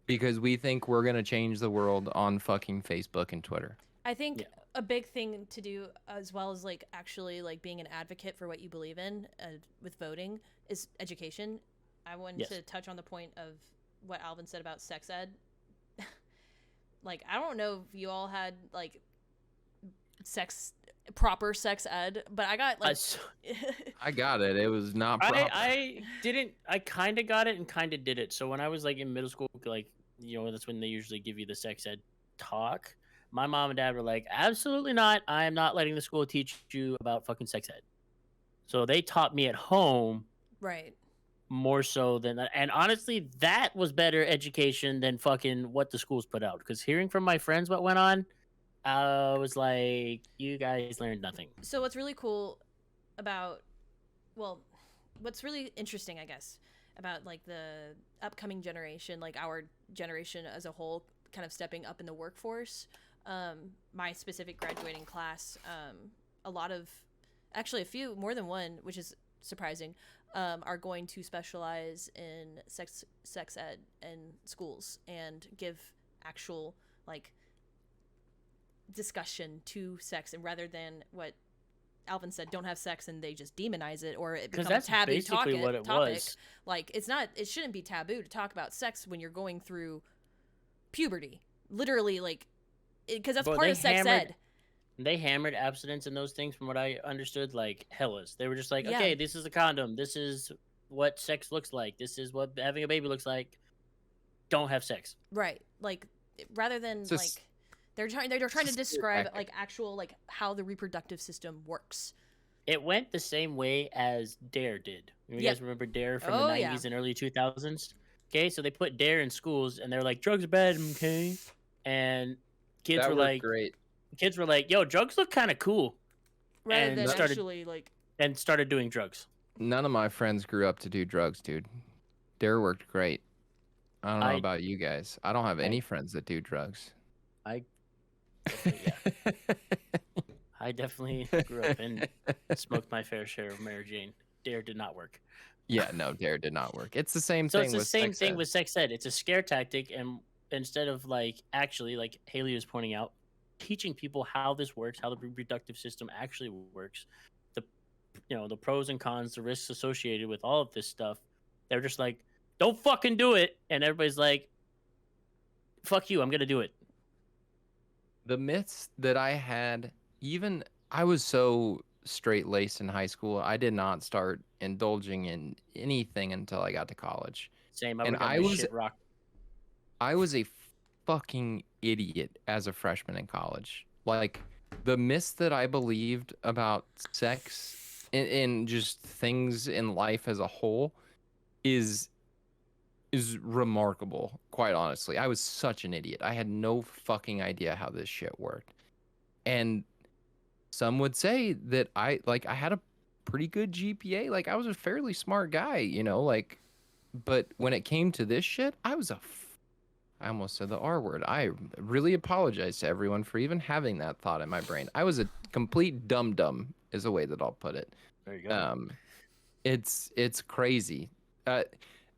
because we think we're gonna change the world on fucking Facebook and Twitter. I think Yeah. a big thing to do, as well as like actually like being an advocate for what you believe in with voting, is education. I wanted Yes. to touch on the point of what Alvin said about sex ed. Like, I don't know if you all had like proper sex ed, but I got like I got it. It was not proper. I didn't. I kind of got it and kind of did it. So when I was like in middle school, like, you know, that's when they usually give you the sex ed talk. My mom and dad were like, absolutely not. I am not letting the school teach you about fucking sex ed. So they taught me at home right. more so than, and honestly, that was better education than fucking what the schools put out. Because hearing from my friends what went on, I was like, you guys learned nothing. So what's really cool about, well, what's really interesting, I guess, about like the upcoming generation, like our generation as a whole, kind of stepping up in the workforce. My specific graduating class, a lot of, actually a few, more than one, which is surprising, are going to specialize in sex ed in schools and give actual like discussion to sex, and rather than what Alvin said, don't have sex and they just demonize it or it becomes a that's taboo basically what it topic. was. Like, it shouldn't be taboo to talk about sex when you're going through puberty, literally, like, because that's Bro, part they of sex hammered- ed. They hammered abstinence and those things, from what I understood, like hellas. They were just like, Yeah. okay, this is a condom. This is what sex looks like. This is what having a baby looks like. Don't have sex. Right. Like, rather than It's just- like they're trying to just a describe tactic. like actual like how the reproductive system works. It went the same way as Dare did. You Yep. guys remember Dare from Oh, the 90s and early 2000s? Okay, so they put Dare in schools and they're like, drugs are bad, okay? And kids that were worked like, great. yo, drugs look kind of cool, Rather And than started- actually like and started doing drugs. None of my friends grew up to do drugs, dude. Dare worked great. I don't know I- about you guys. I don't have I- any friends that do drugs. Yeah, I definitely grew up and smoked my fair share of Mary Jane. Dare did not work. Yeah, no, Dare did not work. It's the same So thing it's the with same sex thing ed. with sex ed. It's a scare tactic, and instead of like actually, like Haley was pointing out, teaching people how this works, how the reproductive system actually works, the pros and cons, the risks associated with all of this stuff, they're just like, don't fucking do it, and everybody's like, fuck you, I'm gonna do it. The myths that I had, I was so straight laced in high school. I did not start indulging in anything until I got to college. Same. And would've got I my was- shit rocked. I was a fucking idiot as a freshman in college. Like, the myths that I believed about sex and just things in life as a whole is remarkable, quite honestly. I was such an idiot. I had no fucking idea how this shit worked. And some would say that I had a pretty good GPA. Like, I was a fairly smart guy, like, but when it came to this shit, I almost said the R word. I really apologize to everyone for even having that thought in my brain. I was a complete dum-dum is a way that I'll put it. There you go. It's crazy.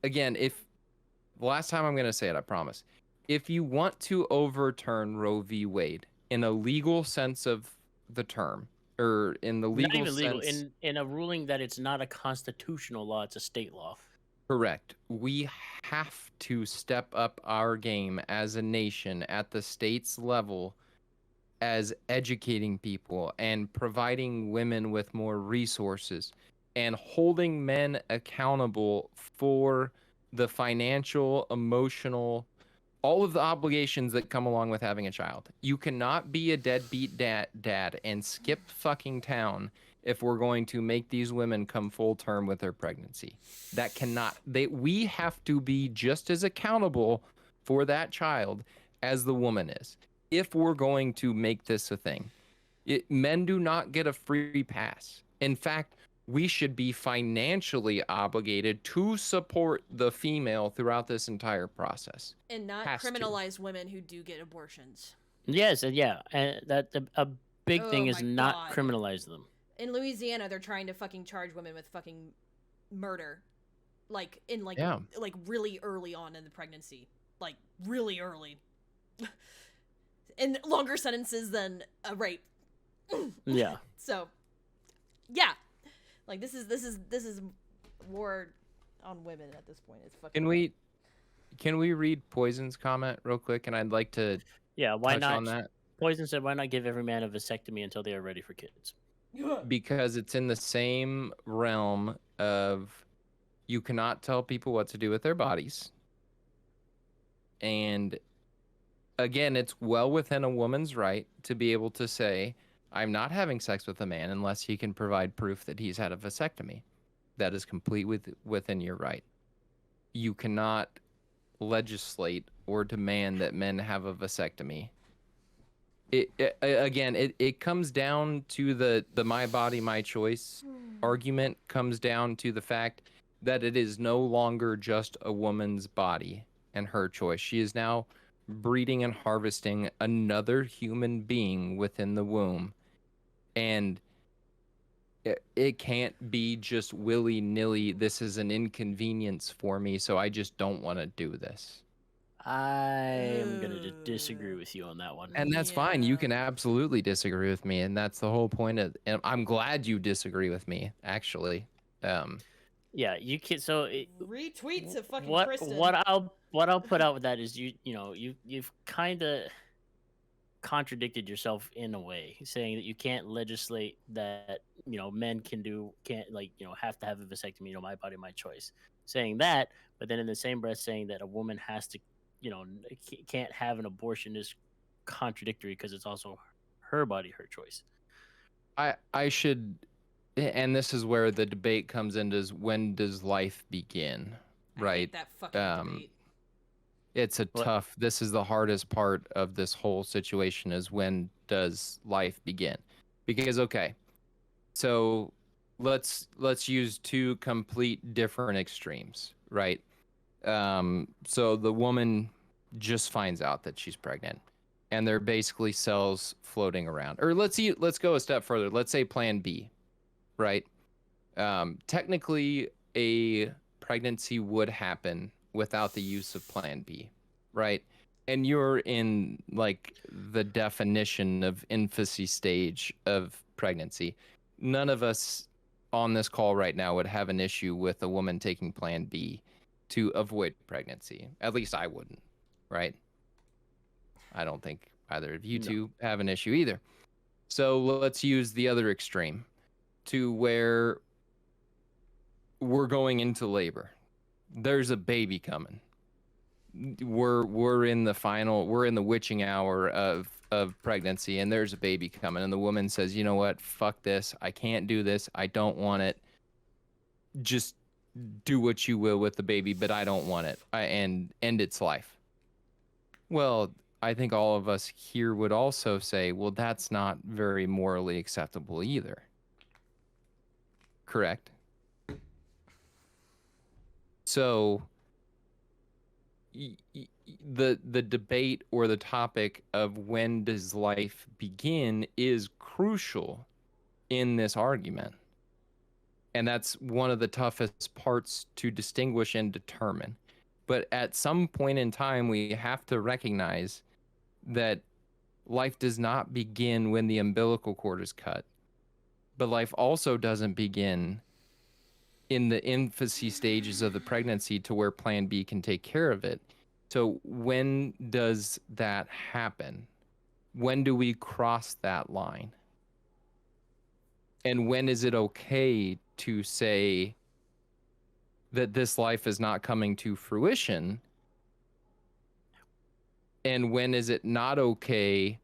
Again, if the last time I'm going to say it, I promise. If you want to overturn Roe v. Wade in a legal sense of the term, or in the Not legal even legal. sense, In a ruling that it's not a constitutional law, it's a state law. correct. We have to step up our game as a nation at the state's level as educating people and providing women with more resources and holding men accountable for the financial, emotional, all of the obligations that come along with having a child. You cannot be a deadbeat dad and skip fucking town if we're going to make these women come full term with their pregnancy. That cannot. We have to be just as accountable for that child as the woman is if we're going to make this a thing. Men do not get a free pass. In fact, we should be financially obligated to support the female throughout this entire process. And not Has to. criminalize women who do get abortions. Yes, and yeah, and that a big Oh thing is my not God. criminalize them. In Louisiana, they're trying to fucking charge women with fucking murder. Like, Yeah. like really early on in the pregnancy. Like, really early. And longer sentences than a rape. Yeah. So, yeah. Like, this is war on women at this point. It's fucking... Can we read Poison's comment real quick? And I'd like to Yeah, why touch not? on that. Poison said, why not give every man a vasectomy until they are ready for kids? Because it's in the same realm of you cannot tell people what to do with their bodies. And again, it's well within a woman's right to be able to say, I'm not having sex with a man unless he can provide proof that he's had a vasectomy. That is complete within your right. You cannot legislate or demand that men have a vasectomy. It comes down to the my body, my choice argument comes down to the fact that it is no longer just a woman's body and her choice. She is now breeding and harvesting another human being within the womb. And it can't be just willy-nilly, this is an inconvenience for me, so I just don't want to do this. I am going to disagree with you on that one. And that's fine. You Yeah. can absolutely disagree with me, and that's the whole point of. And I'm glad you disagree with me, actually. Yeah, you can. So Retweet to fucking what Kristen. what I'll put out with that is you've kind of contradicted yourself in a way, saying that you can't legislate that men have to have a vasectomy. My body, my choice. Saying that, but then in the same breath saying that a woman has to can't have an abortion is contradictory because it's also her body, her choice. I should, and this is where the debate comes in: is when does life begin? I hate Right? that fucking debate. It's a tough. This is the hardest part of this whole situation: is when does life begin? Because okay, so let's use two complete different extremes, right? So the woman just finds out that she's pregnant, and there are basically cells floating around. Or let's go a step further. Let's say Plan B, right? Technically, a pregnancy would happen without the use of Plan B, right? And you're in like the definition of infancy stage of pregnancy. None of us on this call right now would have an issue with a woman taking Plan B to avoid pregnancy. At least I wouldn't, right? I don't think either of you two have an issue either. So let's use the other extreme to where we're going into labor. There's a baby coming. We're in the witching hour of pregnancy, and there's a baby coming, and the woman says, you know what, fuck this, I can't do this, I don't want it, just do what you will with the baby, but I don't want it, and end its life. Well, I think all of us here would also say, well, that's not very morally acceptable either. Correct? So the debate or the topic of when does life begin is crucial in this argument. And that's one of the toughest parts to distinguish and determine. But at some point in time, we have to recognize that life does not begin when the umbilical cord is cut. But life also doesn't begin in the infancy stages of the pregnancy to where Plan B can take care of it. So when does that happen? When do we cross that line? And when is it okay to say that this life is not coming to fruition? And when is it not okay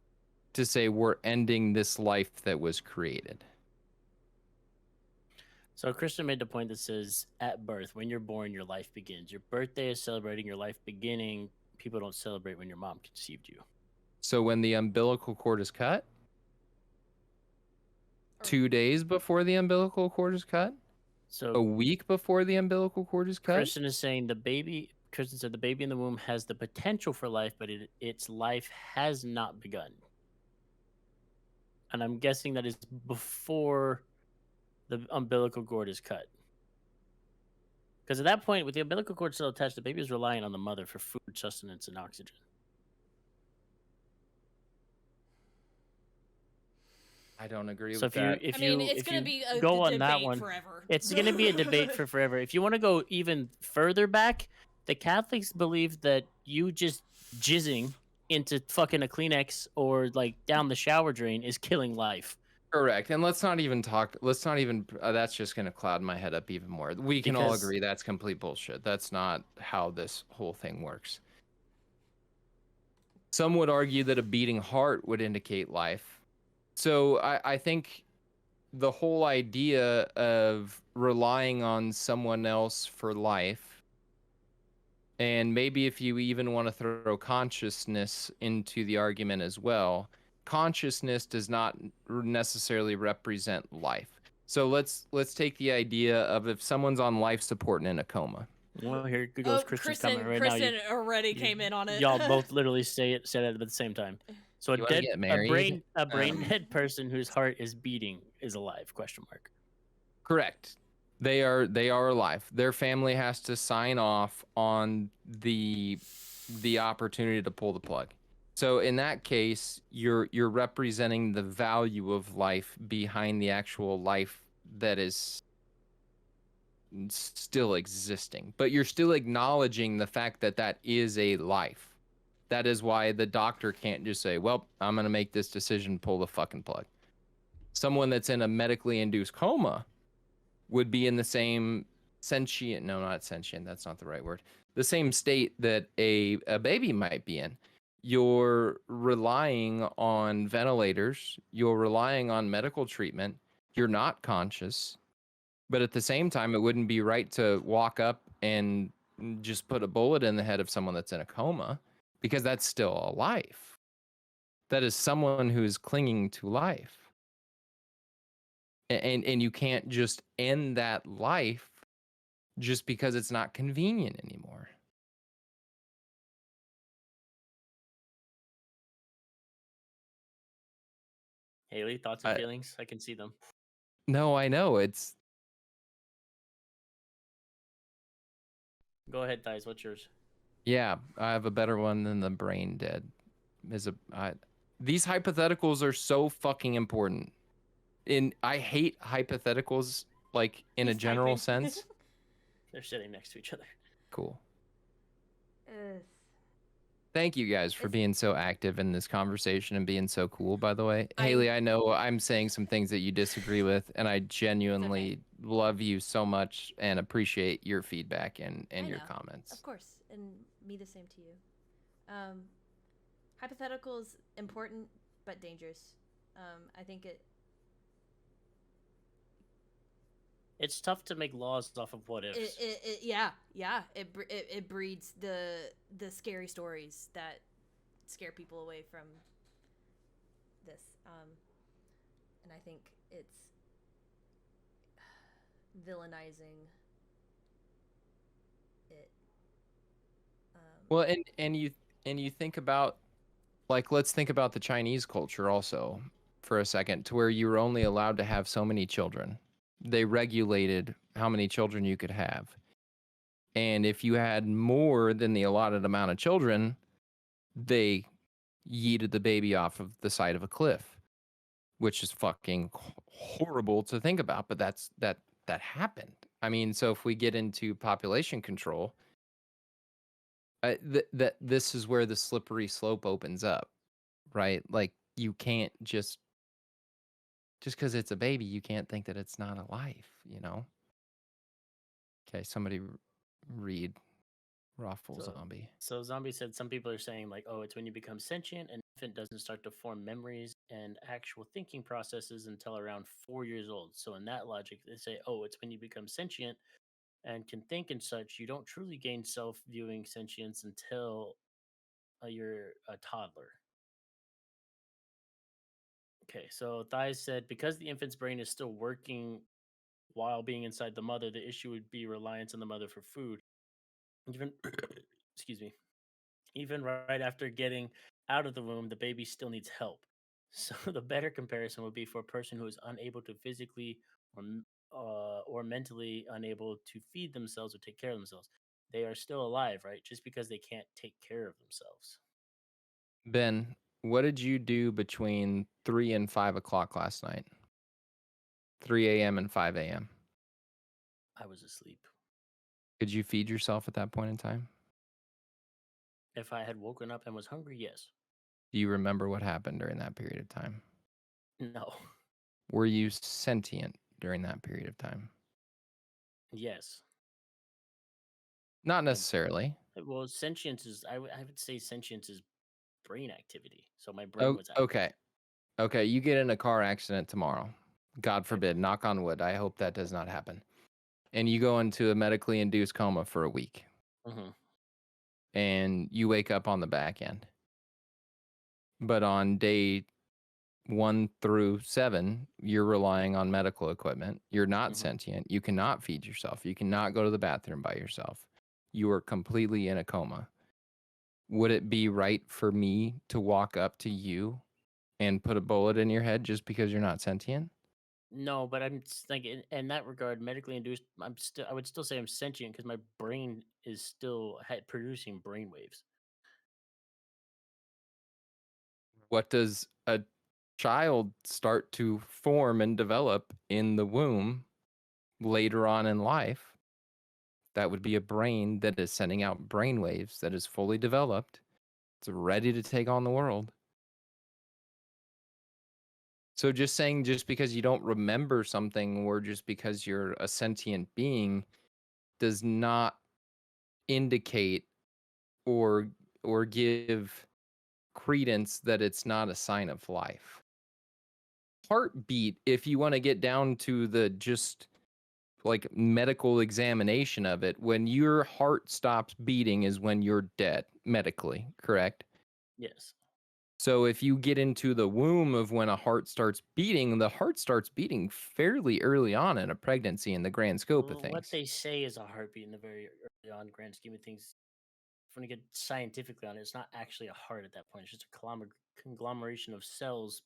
to say we're ending this life that was created? So Kristen made the point that says, at birth, when you're born, your life begins. Your birthday is celebrating your life beginning. People don't celebrate when your mom conceived you. So when the umbilical cord is cut, Or- 2 days before the umbilical cord is cut, a So week before the umbilical cord is cut. Kristen is saying Kristen said the baby in the womb has the potential for life, but its life has not begun. And I'm guessing that is before the umbilical cord is cut. Because at that point, with the umbilical cord still attached, the baby is relying on the mother for food, sustenance, and oxygen. I don't agree So with that. I mean, it's going to be a go on debate that one, forever. it's going to be a debate for forever. If you want to go even further back, the Catholics believe that you just jizzing into fucking a Kleenex or like down the shower drain is killing life. Correct. And let's not even that's just going to cloud my head up even more. We can all Because- agree that's complete bullshit. That's not how this whole thing works. Some would argue that a beating heart would indicate life. So I think the whole idea of relying on someone else for life, and maybe if you even want to throw consciousness into the argument as well, consciousness does not necessarily represent life. So let's take the idea of if someone's on life support and in a coma. Well, here goes Kristen's comment right now. Kristen already came in on it. Y'all both literally said it at the same time. So You wanna get married? a brain dead person whose heart is beating is alive? Question mark. Correct. They are alive. Their family has to sign off on the opportunity to pull the plug. So in that case, you're representing the value of life behind the actual life that is still existing. But you're still acknowledging the fact that that is a life. That is why the doctor can't just say, well, I'm going to make this decision, pull the fucking plug. Someone that's in a medically induced coma would be in the same sentient, no, not sentient, that's not the right word, the same state that a baby might be in. You're relying on ventilators, you're relying on medical treatment, you're not conscious, but at the same time, it wouldn't be right to walk up and just put a bullet in the head of someone that's in a coma, because that's still a life. That is someone who is clinging to life. And you can't just end that life just because it's not convenient anymore. Haley, thoughts and feelings? I can see them. No, I know. It's Go ahead, Thais. What's yours? yeah, I have a better one than the brain dead. These hypotheticals are so fucking important. I hate hypotheticals like in a He's general typing. sense. They're sitting next to each other. Cool. Ugh. Thank you guys for It's- being so active in this conversation and being so cool, by the way. Haley, I know I'm saying some things that you disagree with, and I genuinely love you so much and appreciate your feedback and I your know. comments. Of course, and me the same to you. Hypotheticals important but dangerous. I think It's tough to make laws off of what ifs. it breeds the scary stories that scare people away from this. And I think it's villainizing it. Well, and you think about, like, let's think about the Chinese culture also for a second, to where you were only allowed to have so many children. They regulated how many children you could have. And if you had more than the allotted amount of children, they yeeted the baby off of the side of a cliff, which is fucking horrible to think about, but that happened. I mean, so if we get into population control, that this is where the slippery slope opens up, right? Like, you can't just Just because it's a baby, you can't think that it's not a life, you know? Okay, somebody read Raffle So, Zombie. so Zombie said some people are saying like, oh, it's when you become sentient, an infant doesn't start to form memories and actual thinking processes until around 4 years old. So in that logic, they say, oh, it's when you become sentient and can think and such. You don't truly gain self-viewing sentience until you're a toddler. Okay, so Thies said because the infant's brain is still working while being inside the mother, the issue would be reliance on the mother for food. Even excuse me, even right after getting out of the womb, the baby still needs help. So the better comparison would be for a person who is unable to physically or mentally unable to feed themselves or take care of themselves. They are still alive, right? Just because they can't take care of themselves. Ben, what did you do between 3 and 5 o'clock last night? 3 a.m. and 5 a.m. I was asleep. Could you feed yourself at that point in time? If I had woken up and was hungry, yes. Do you remember what happened during that period of time? No. Were you sentient during that period of time? Yes. Not necessarily. Well, sentience is, I would say sentience is brain activity. So my brain Oh, was active. okay. Okay, you get in a car accident tomorrow. God forbid, knock on wood. I hope that does not happen. And you go into a medically induced coma for a week. Mm-hmm. And you wake up on the back end. But on day 1 through 7, you're relying on medical equipment. You're not sentient. You cannot feed yourself. You cannot go to the bathroom by yourself. You are completely in a coma. Would it be right for me to walk up to you and put a bullet in your head just because you're not sentient? No, but I'm thinking in that regard, medically induced. I would still say I'm sentient because my brain is still producing brain waves. What does a child start to form and develop in the womb later on in life? That would be a brain that is sending out brain waves, that is fully developed. It's ready to take on the world. So just saying just because you don't remember something or just because you're a sentient being does not indicate or give credence that it's not a sign of life. Heartbeat, if you want to get down to the just like medical examination of it, when your heart stops beating is when you're dead medically, correct? Yes. So if you get into the womb of when a heart starts beating, the heart starts beating fairly early on in a pregnancy in the grand scope of What things. they say is a heartbeat in the very early on grand scheme of things. If we get scientifically on it, it's not actually a heart at that point. It's just a conglomeration of cells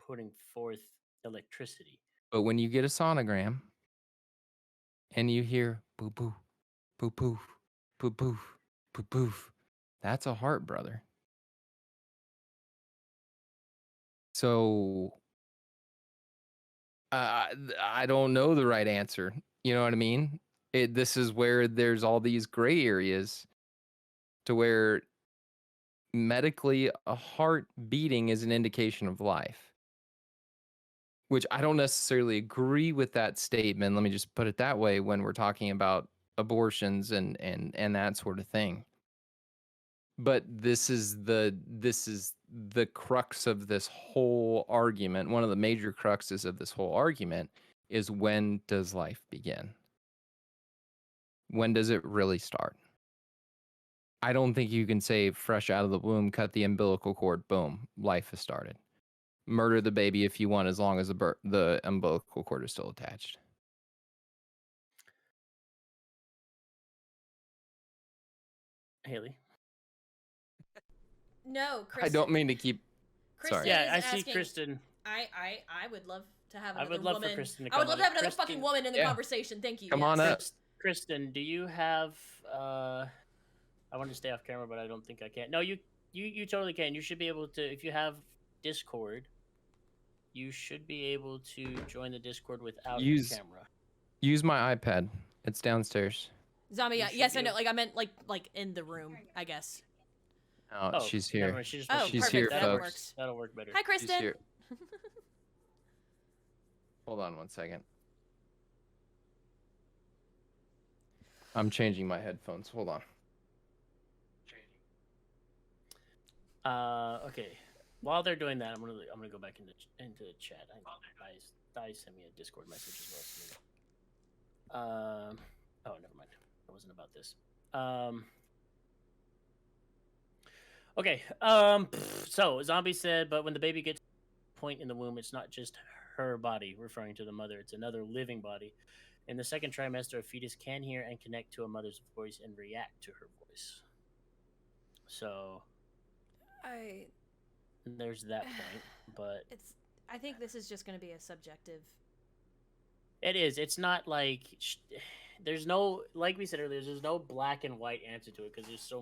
putting forth electricity. But when you get a sonogram and you hear boo boo, boo poof, boo poof, boo poof, that's a heart, brother. So I don't know the right answer. You know what I mean? This is where there's all these gray areas to where medically a heart beating is an indication of life, which I don't necessarily agree with that statement. Let me just put it that way when we're talking about abortions and that sort of thing. But this is the crux of this whole argument. One of the major cruxes of this whole argument is, when does life begin? When does it really start? I don't think you can say fresh out of the womb, cut the umbilical cord, boom, life has started. Murder the baby if you want, as long as the umbilical cord is still attached. Haley. No, Kristen. I don't mean to keep. Kristen Sorry. Yeah, I is see asking, Kristen. I would love to have I another would love woman. for Kristen to I would come love on. to have another Kristen- fucking woman in the Yeah. conversation. Thank you. Come yes. on up. Kristen, do you have I want to stay off camera, but I don't think I can. No, you totally can. You should be able to, if you have Discord, you should be able to join the Discord without Use- camera. Use my iPad. It's downstairs. Zombie. You should Yes, be I know. able- Like I meant like in the room, I guess. Oh, she's never here. mind, she just Oh, wants to- She's perfect. here, That folks. works. That'll work better. Hi, She's Kristen. here. Hold on one second. I'm changing my headphones. Hold on. Okay. While they're doing that, I'm gonna go back into the chat. Guys sent me a Discord message as well. Oh, never mind. It wasn't about this. Okay. So Zombie said, but when the baby gets to a point in the womb, it's not just her body, referring to the mother. It's another living body. In the second trimester, a fetus can hear and connect to a mother's voice and react to her voice. So there's that point, but I think this is just going to be a subjective. It is. It's not like there's no, like we said earlier, there's no black and white answer to it because there's so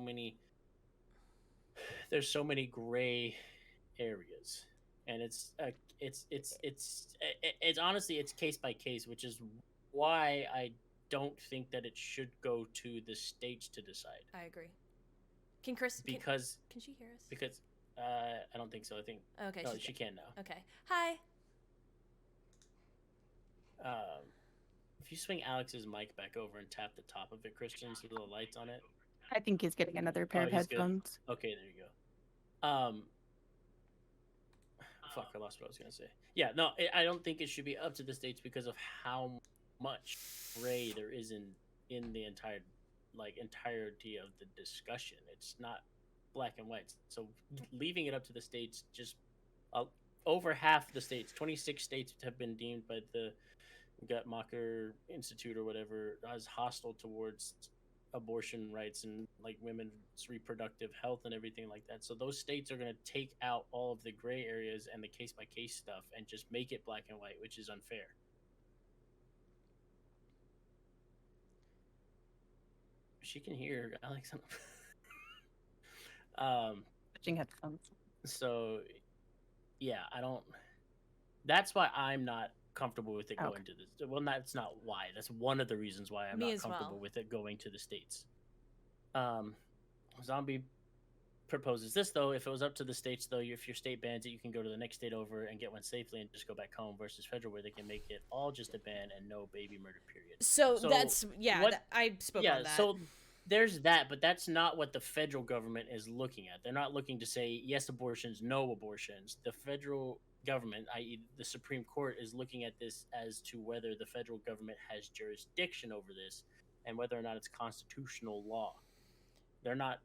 many gray areas, and it's honestly it's case by case, which is why I don't think that it should go to the states to decide. I agree. Can Chris? Because can she hear us? Because I don't think so. I think okay. No, she can now. Okay. Hi. If you swing Alex's mic back over and tap the top of it, Christian, so the lights on it. I think he's getting another pair of headphones. Good. Okay, there you go. Fuck, I lost what I was gonna say. Yeah, no, I don't think it should be up to the states because of how much gray there is in the entirety of the discussion. It's not black and white. So leaving it up to the states, just over half the states, 26 states have been deemed by the Guttmacher Institute or whatever as hostile towards abortion rights and like women's reproductive health and everything like that. So those states are going to take out all of the gray areas and the case by case stuff and just make it black and white, which is unfair. She can hear Alex. Switching headphones. So yeah, I don't. That's why I'm not comfortable with it going to the. Well, that's not why. That's one of the reasons why I'm not comfortable with it going to the states. Zombie proposes this though: if it was up to the states, though, if your state bans it, you can go to the next state over and get one safely and just go back home. Versus federal, where they can make it all just a ban and no baby murder. Period. So that's I spoke on that. So there's that, but that's not what the federal government is looking at. They're not looking to say yes abortions, no abortions. The federal government, i.e. the Supreme Court, is looking at this as to whether the federal government has jurisdiction over this and whether or not it's constitutional law. They're not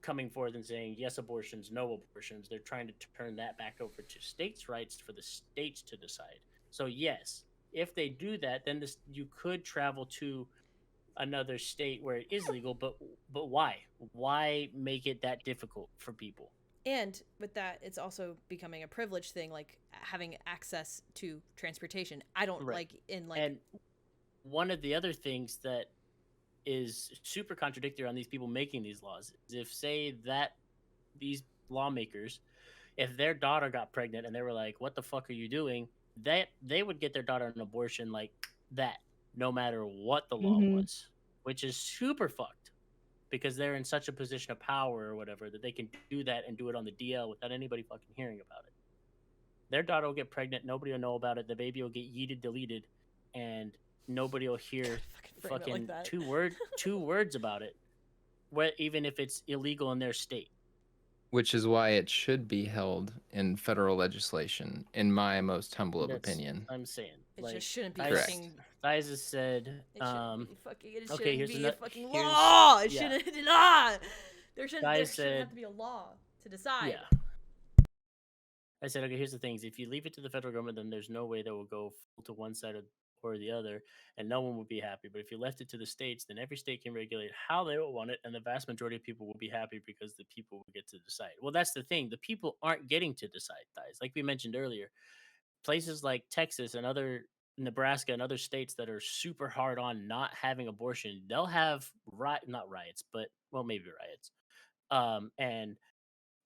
coming forth and saying yes abortions, no abortions. They're trying to turn that back over to states' rights for the states to decide. So yes, if they do that, then you could travel to another state where it is legal, but why? Why make it that difficult for people? And with that, it's also becoming a privilege thing, like having access to transportation. I don't And one of the other things that is super contradictory on these people making these laws is if, say, that these lawmakers, if their daughter got pregnant and they were like, "What the fuck are you doing?" that they would get their daughter an abortion like that, no matter what the law was, which is super fucked. Because they're in such a position of power or whatever that they can do that and do it on the DL without anybody fucking hearing about it. Their daughter will get pregnant, nobody will know about it, the baby will get yeeted, deleted, and nobody will hear fucking like two words about it, even if it's illegal in their state. Which is why it should be held in federal legislation, in my most humble opinion. I'm saying. It just shouldn't be correct. fucking... Thies has said, it shouldn't be a fucking here's, law. It shouldn't. There shouldn't have to be a law to decide. Yeah. I said, okay, here's the things. If you leave it to the federal government, then there's no way that will go to one side or the other, and no one will be happy. But if you left it to the states, then every state can regulate how they will want it, and the vast majority of people will be happy because the people will get to decide. Well, that's the thing. The people aren't getting to decide, Thies. Like we mentioned earlier, places like Texas and Nebraska and other states that are super hard on not having abortion, they'll have not riots, but maybe riots, and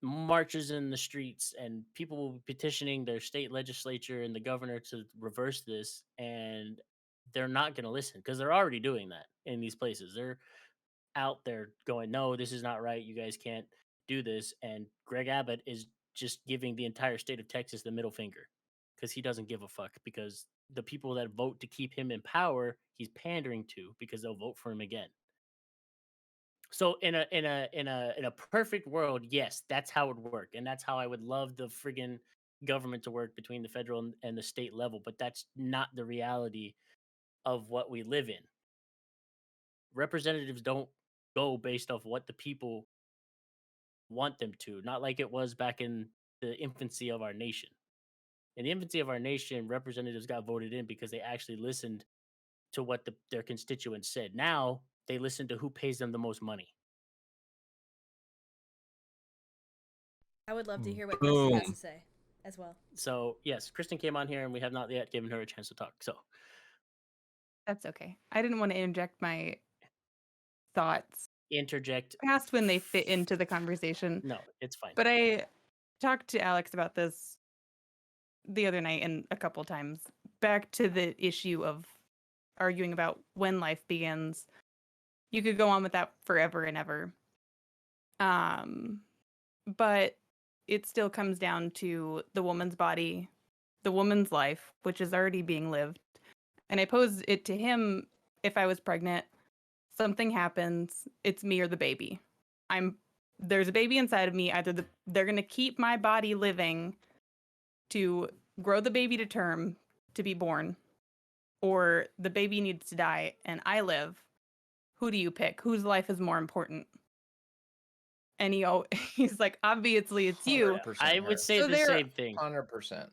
marches in the streets, and people will be petitioning their state legislature and the governor to reverse this, and they're not going to listen because they're already doing that in these places. They're out there going, no, this is not right. You guys can't do this. And Greg Abbott is just giving the entire state of Texas the middle finger. because he doesn't give a fuck, because the people that vote to keep him in power, he's pandering to because they'll vote for him again. So in a perfect world, yes, that's how it would work, and that's how I would love the friggin' government to work between the federal and the state level. But that's not the reality of what we live in. Representatives don't go based off what the people want them to, not like it was back in the infancy of our nation. In the infancy of our nation, representatives got voted in because they actually listened to what their constituents said. Now they listen to who pays them the most money. I would love to hear what Kristen has Boom. to say as well. So yes, Kristen came on here, and we have not yet given her a chance to talk. So That's okay. I didn't want to inject my thoughts interject. past when they fit into the conversation. No, it's fine. But I talked to Alex about this the other night and a couple times. Back to the issue of arguing about when life begins. You could go on with that forever and ever. But it still comes down to the woman's body, the woman's life, which is already being lived. And I posed it to him: if I was pregnant, something happens, it's me or the baby. There's a baby inside of me. Either they're going to keep my body living to grow the baby to term to be born, or the baby needs to die and I live. Who do you pick? Whose life is more important? And he's like, obviously it's you. 100% I would her. say So the they're- same thing. 100%. 'Cause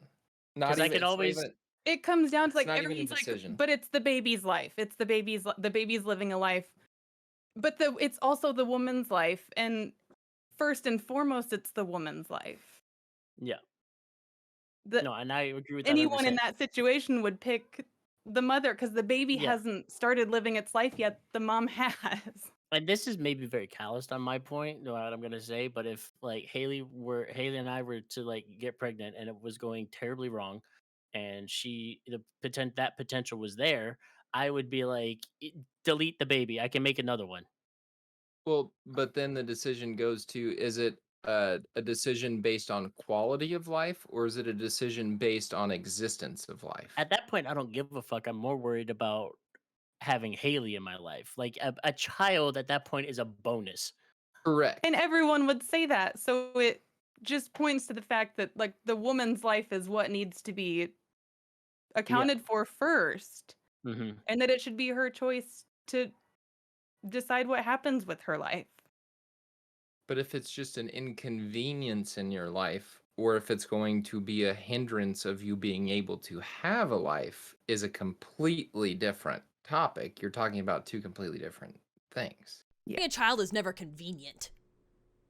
I even, could it's always- not even- It comes down to It's like not even a everyone's like, decision. but it's the baby's life. It's the baby's living a life. But it's also the woman's life, and first and foremost, it's the woman's life. Yeah. The, No, and I agree with that. anyone in 100%. that situation would pick the mother because the baby Yeah. hasn't started living its life yet. The mom has. And this is maybe very calloused on my point, know what I'm gonna say, but if like Haley and I were to like get pregnant and it was going terribly wrong, and that potential was there, I would be like, delete the baby. I can make another one. Well, but then the decision goes to, is it a decision based on quality of life, or is it a decision based on existence of life? At that point, I don't give a fuck. I'm more worried about having Haley in my life. Like a child at that point is a bonus. Correct. And everyone would say that. So it just points to the fact that like the woman's life is what needs to be accounted for first, Hmm. and that it should be her choice to decide what happens with her life. But if it's just an inconvenience in your life, or if it's going to be a hindrance of you being able to have a life, is a completely different topic. You're talking about two completely different things. Being a child is never convenient.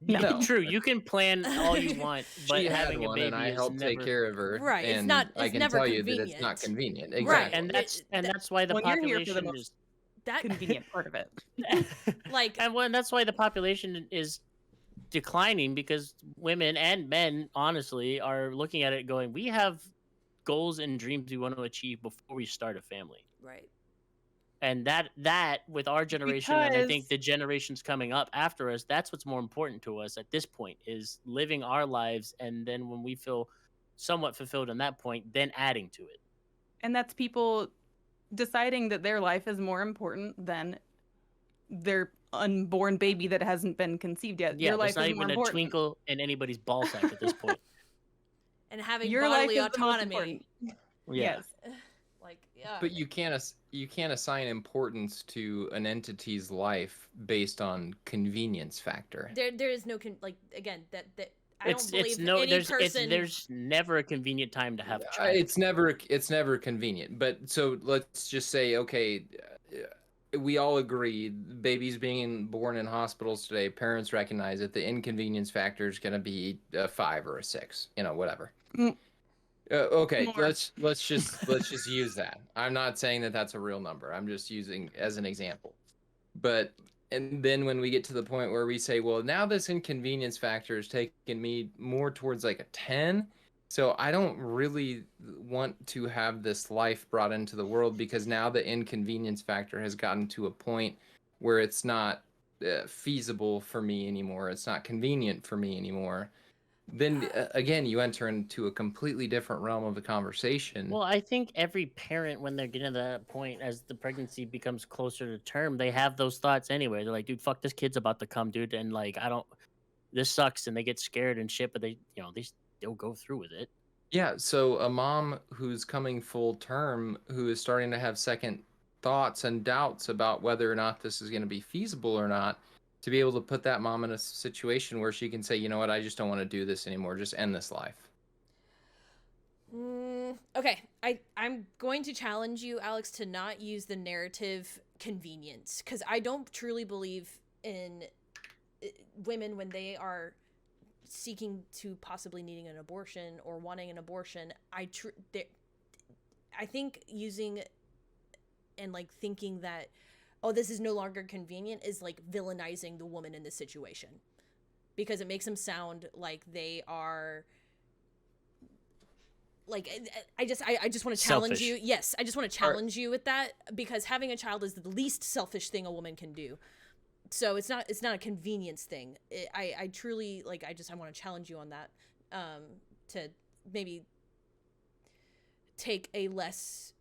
No. True. You can plan all you want, but She had having a one, baby and I is helped take never- care of her. Right, it's And not- I it's can never tell you that it's not convenient. convenient. Right, Exactly. And that's why the Well, you're here for the population most- is That Convenient part of it. like and that's why the population is declining, because women and men honestly are looking at it going, we have goals and dreams we want to achieve before we start a family. right. And that with our generation, and I think Because- the generations coming up after us, that's what's more important to us at this point, is living our lives, and then when we feel somewhat fulfilled in that point, then adding to it. And that's people deciding that their life is more important than their unborn baby that hasn't been conceived yet. Yeah, Your life there's not is more even a important. twinkle in anybody's ball sack at this point. And having Your life bodily is the most autonomy. important. Yeah. Yes. Like yeah. But you can't assign importance to an entity's life based on convenience factor. there is no again that I It's don't believe no any there's person. there's never a convenient time to have a child. It's never convenient. But so let's just say, okay, we all agree, babies being born in hospitals today, parents recognize that the inconvenience factor is going to be a 5 or a 6, whatever. Mm. Okay, More. let's just use that. I'm not saying that that's a real number. I'm just using as an example. And then when we get to the point where we say, well, now this inconvenience factor is taking me more towards like a 10. So I don't really want to have this life brought into the world, because now the inconvenience factor has gotten to a point where it's not feasible for me anymore. It's not convenient for me anymore. then again, you enter into a completely different realm of the conversation. Well, I think every parent, when they're getting to that point, as the pregnancy becomes closer to term, they have those thoughts anyway. They're like, dude, fuck, this kid's about to come, dude. And like, I don't, this sucks. And they get scared and shit, but they, they still go through with it. Yeah, so a mom who's coming full term, who is starting to have second thoughts and doubts about whether or not this is going to be feasible or not, to be able to put that mom in a situation where she can say, you know what, I just don't want to do this anymore. Just end this life. Okay, I'm going to challenge you, Alex, to not use the narrative convenience, because I don't truly believe in women when they are seeking to possibly needing an abortion or wanting an abortion. I think using and like thinking that, oh, this is no longer convenient is like villainizing the woman in this situation, because it makes them sound like they are like, I just want to challenge Selfish. you. Yes, I just want to challenge you with that, because having a child is the least selfish thing a woman can do. So it's not a convenience thing. I truly like, I want to challenge you on that, to maybe take a less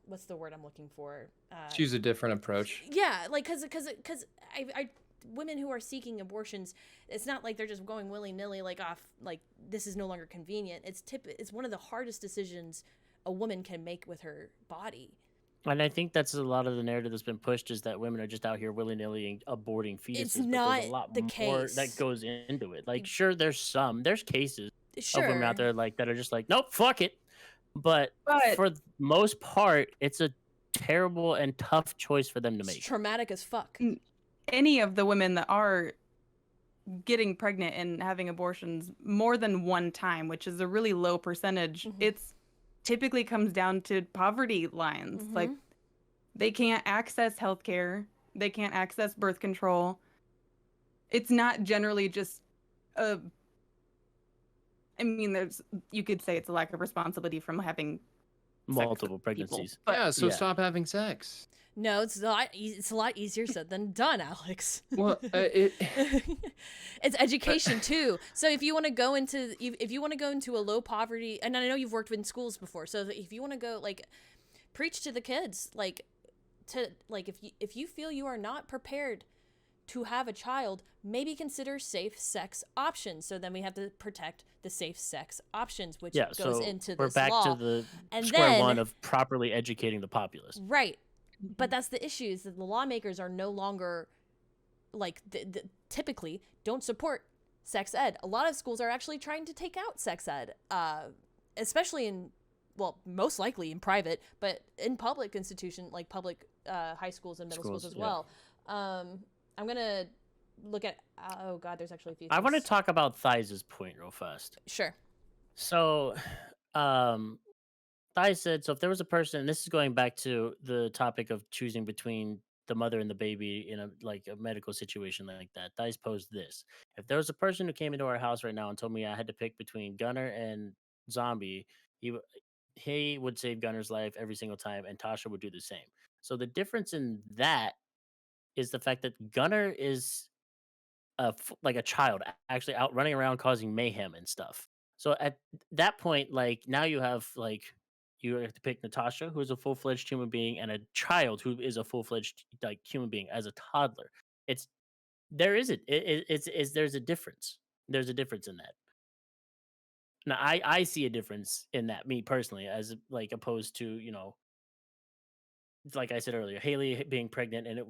what's the word I'm looking for? Choose a different approach. Yeah, like because I women who are seeking abortions, it's not like they're just going willy-nilly like off, like this is no longer convenient. It's one of the hardest decisions a woman can make with her body. And I think that's a lot of the narrative that's been pushed, is that women are just out here willy-nilly aborting fetuses. It's but not there's a lot the more case. that goes into it. Like, sure, there's cases Sure. of women out there like that are just like, nope, fuck it. But But- for the most part, it's a terrible and tough choice for them to It's make. traumatic as fuck. Any of the women that are getting pregnant and having abortions more than one time, which is a really low percentage, it's typically comes down to poverty lines. Like, they can't access healthcare, they can't access birth control. It's not generally just a, I mean, you could say it's a lack of responsibility from having Multiple people, pregnancies. but Yeah, so yeah. stop having sex. No, it's a lot easier said than done, Alex. Well, it's education too. So if you want to go into a low poverty, and I know you've worked in schools before, so if you want to go, like, preach to the kids, like, if you feel you are not prepared to have a child, maybe consider safe sex options. So then we have to protect the safe sex options, which Yeah, goes so into we're this back law. to the And square then- one of properly educating the populace. Right. But that's the issue, is that the lawmakers are no longer, like, typically don't support sex ed. A lot of schools are actually trying to take out sex ed, especially in, well, most likely in private, but in public institution, like public high schools and middle schools as yeah. well. I'm going to look at, oh God, there's actually a few I want to things. talk about Thies' point real fast. Sure. So, Thies said, so if there was a person, and this is going back to the topic of choosing between the mother and the baby in a medical situation like that. Thies posed this: if there was a person who came into our house right now and told me I had to pick between Gunner and Zombie, he would save Gunner's life every single time, and Tasha would do the same. So the difference in that is the fact that Gunner is like a child, actually out running around causing mayhem and stuff. So at that point, like, now you have you have to pick Natasha, who is a full-fledged human being, and a child who is a full-fledged human being as a toddler. It's there's a difference. There's a difference in that. Now I see a difference in that, me personally, as like opposed to, like I said earlier, Haley being pregnant and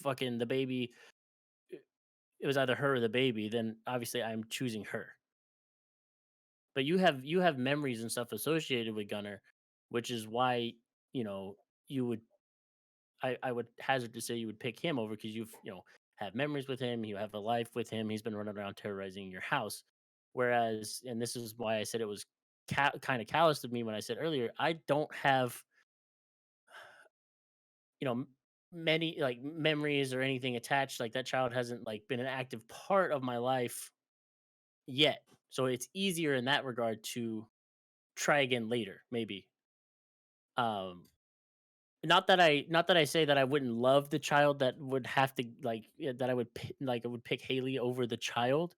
fucking the baby, it was either her or the baby, then obviously I'm choosing her. But you have memories and stuff associated with Gunner, which is why, you would I would hazard to say you would pick him over, because you've have memories with him, you have a life with him, he's been running around terrorizing your house. Whereas, and this is why I said it was kind of callous of me when I said earlier, I don't have many memories or anything attached. Like, that child hasn't been an active part of my life yet, so it's easier in that regard to try again later, maybe. not that I say that I wouldn't love the child that would have to that I would I would pick Haley over the child,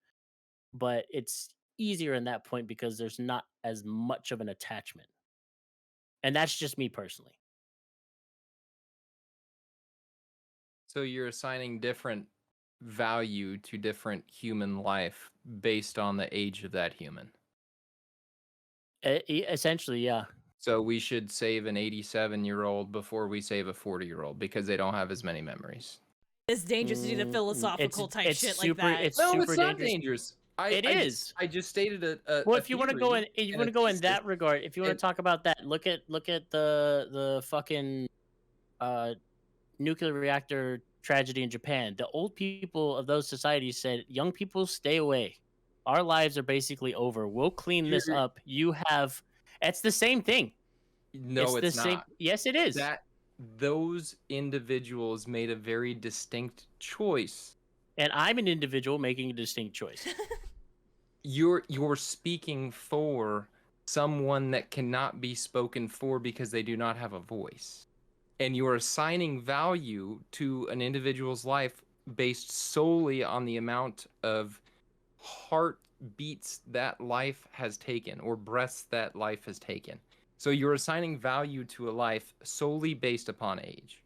but it's easier in that point because there's not as much of an attachment. And that's just me personally. So you're assigning different value to different human life based on the age of that human. Essentially, yeah. So we should save an 87-year-old before we save a 40-year-old because they don't have as many memories. It's dangerous to do the philosophical type it's shit super, like that. It's No, super it's not dangerous. dangerous. It is. I just stated a Well, a if you want to go in, theory if you and want a to go in thesis. that regard, if you want and- to talk about that, look at the fucking nuclear reactor tragedy in Japan. The old people of those societies said, "Young people, stay away. Our lives are basically over. We'll clean this You're- up. You have." It's the same thing. No, it's the same. not. Yes, it is. That those individuals made a very distinct choice. And I'm an individual making a distinct choice. You're speaking for someone that cannot be spoken for because they do not have a voice. And you're assigning value to an individual's life based solely on the amount of heartbeats that life has taken or breaths that life has taken. So you're assigning value to a life solely based upon age.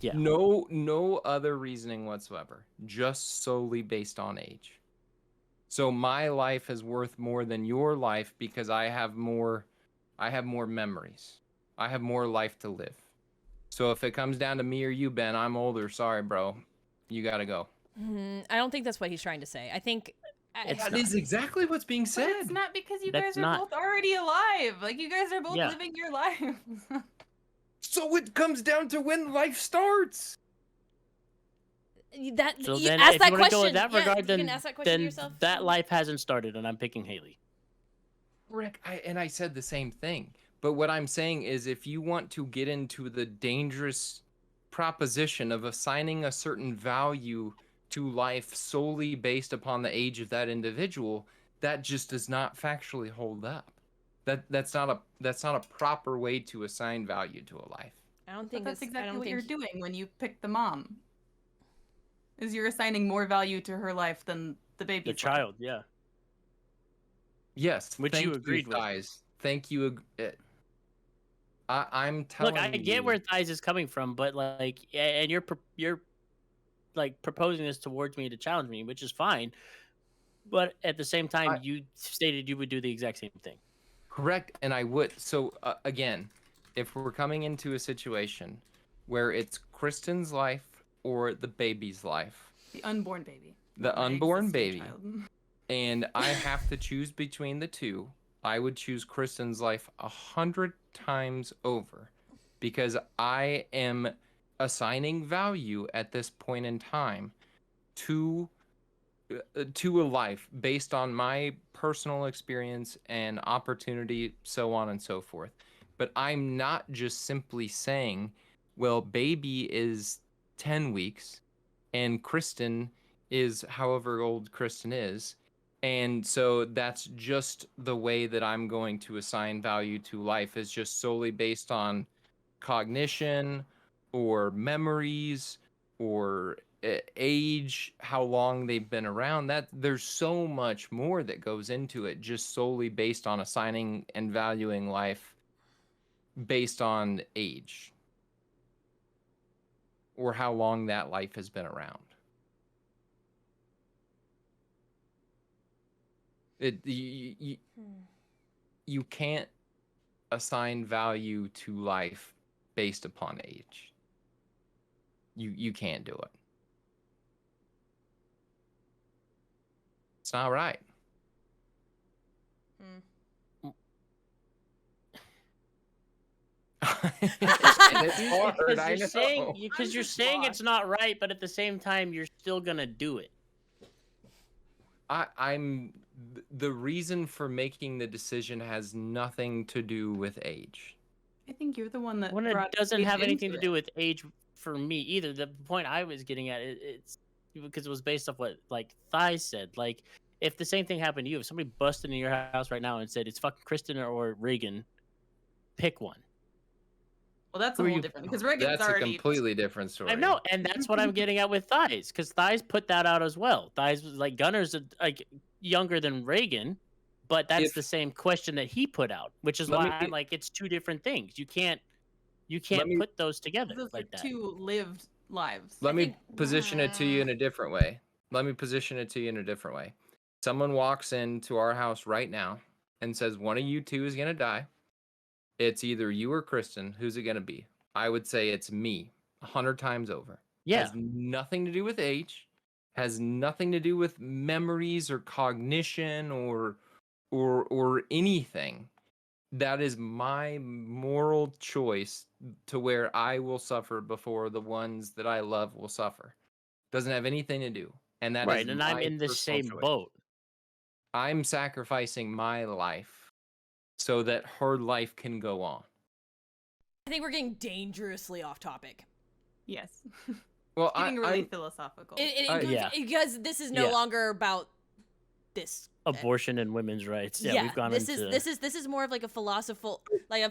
Yeah. No other reasoning whatsoever. Just solely based on age. So my life is worth more than your life because I have more memories. I have more life to live. So if it comes down to me or you, Ben, I'm older. Sorry, bro. You got to go. I don't think that's what he's trying to say. I think That is exactly what's being But said. it's not because you That's guys are not- both already alive. Like, you guys are both Yeah. living your lives. So it comes down to when life starts. that So you then, ask if that you want to question. go in that Yeah, regard, you then can ask that question to yourself. that life hasn't started, and I'm picking Haley. Rick, I said the same thing. But what I'm saying is if you want to get into the dangerous proposition of assigning a certain value to life solely based upon the age of that individual, that just does not factually hold up. That's not a proper way to assign value to a life. I don't But think that's this- I exactly don't what think you're doing when you pick the mom. Is you're assigning more value to her life than the baby's The life. child, yeah. Yes, Which thank you agreed with. Thighs. Thank you. I'm telling Look, I get you- where Thighs is coming from, but and you're like proposing this towards me to challenge me, which is fine. But at the same time, you stated you would do the exact same thing. Correct, and I would. So again, if we're coming into a situation where it's Kristen's life or the baby's life, The unborn baby. the not my unborn existing baby, child. and I have to choose between the two, I would choose Kristen's life 100 times over, because I am assigning value at this point in time to a life based on my personal experience and opportunity, so on and so forth. But I'm not just simply saying, well, baby is 10 weeks and Kristen is however old Kristen is. And so that's just the way that I'm going to assign value to life, is just solely based on cognition or memories or age, how long they've been around. That there's so much more that goes into it, just solely based on assigning and valuing life based on age or how long that life has been around. You can't assign value to life based upon age. You can't do it. It's not right. It's hard, I know. Because you're saying it's not right, but at the same time, you're still gonna do it. I'm the reason for making the decision has nothing to do with age. I think you're the one that When it brought doesn't age have anything into to do it. with age for me either. The point I was getting at, it's because it was based off what like Thighs said. Like, if the same thing happened to you, if somebody busted in your house right now and said it's fucking Kristen or Reagan, Pick one. Well, that's a Who are whole you- different because Reagan's That's a already completely different story. I know, and that's what I'm getting at with Thighs, because Thighs put that out as well. Thighs was like Gunner's like younger than Reagan, but that's If- the same question that he put out, which is Let why me- I'm like it's two different things. You can't me- put those together those like are that. two lived lives. Let I me think- position it to you in a different way. Someone walks into our house right now and says, one of you two is going to die. It's either you or Kristen. Who's it going to be? I would say it's me 100 times over. Yeah, Has nothing to do with age, has nothing to do with memories or cognition or anything. That is my moral choice to where I will suffer before the ones that I love will suffer. Doesn't have anything to do. And that is right. And I'm my in the personal same choice. boat. I'm sacrificing my life so that her life can go on. I think we're getting dangerously off topic. Yes. Well, Getting really I'm- philosophical. Yeah. Because this is no Yeah. longer about this. Abortion and women's rights. Yeah, we've gone this into this is more of like a philosophical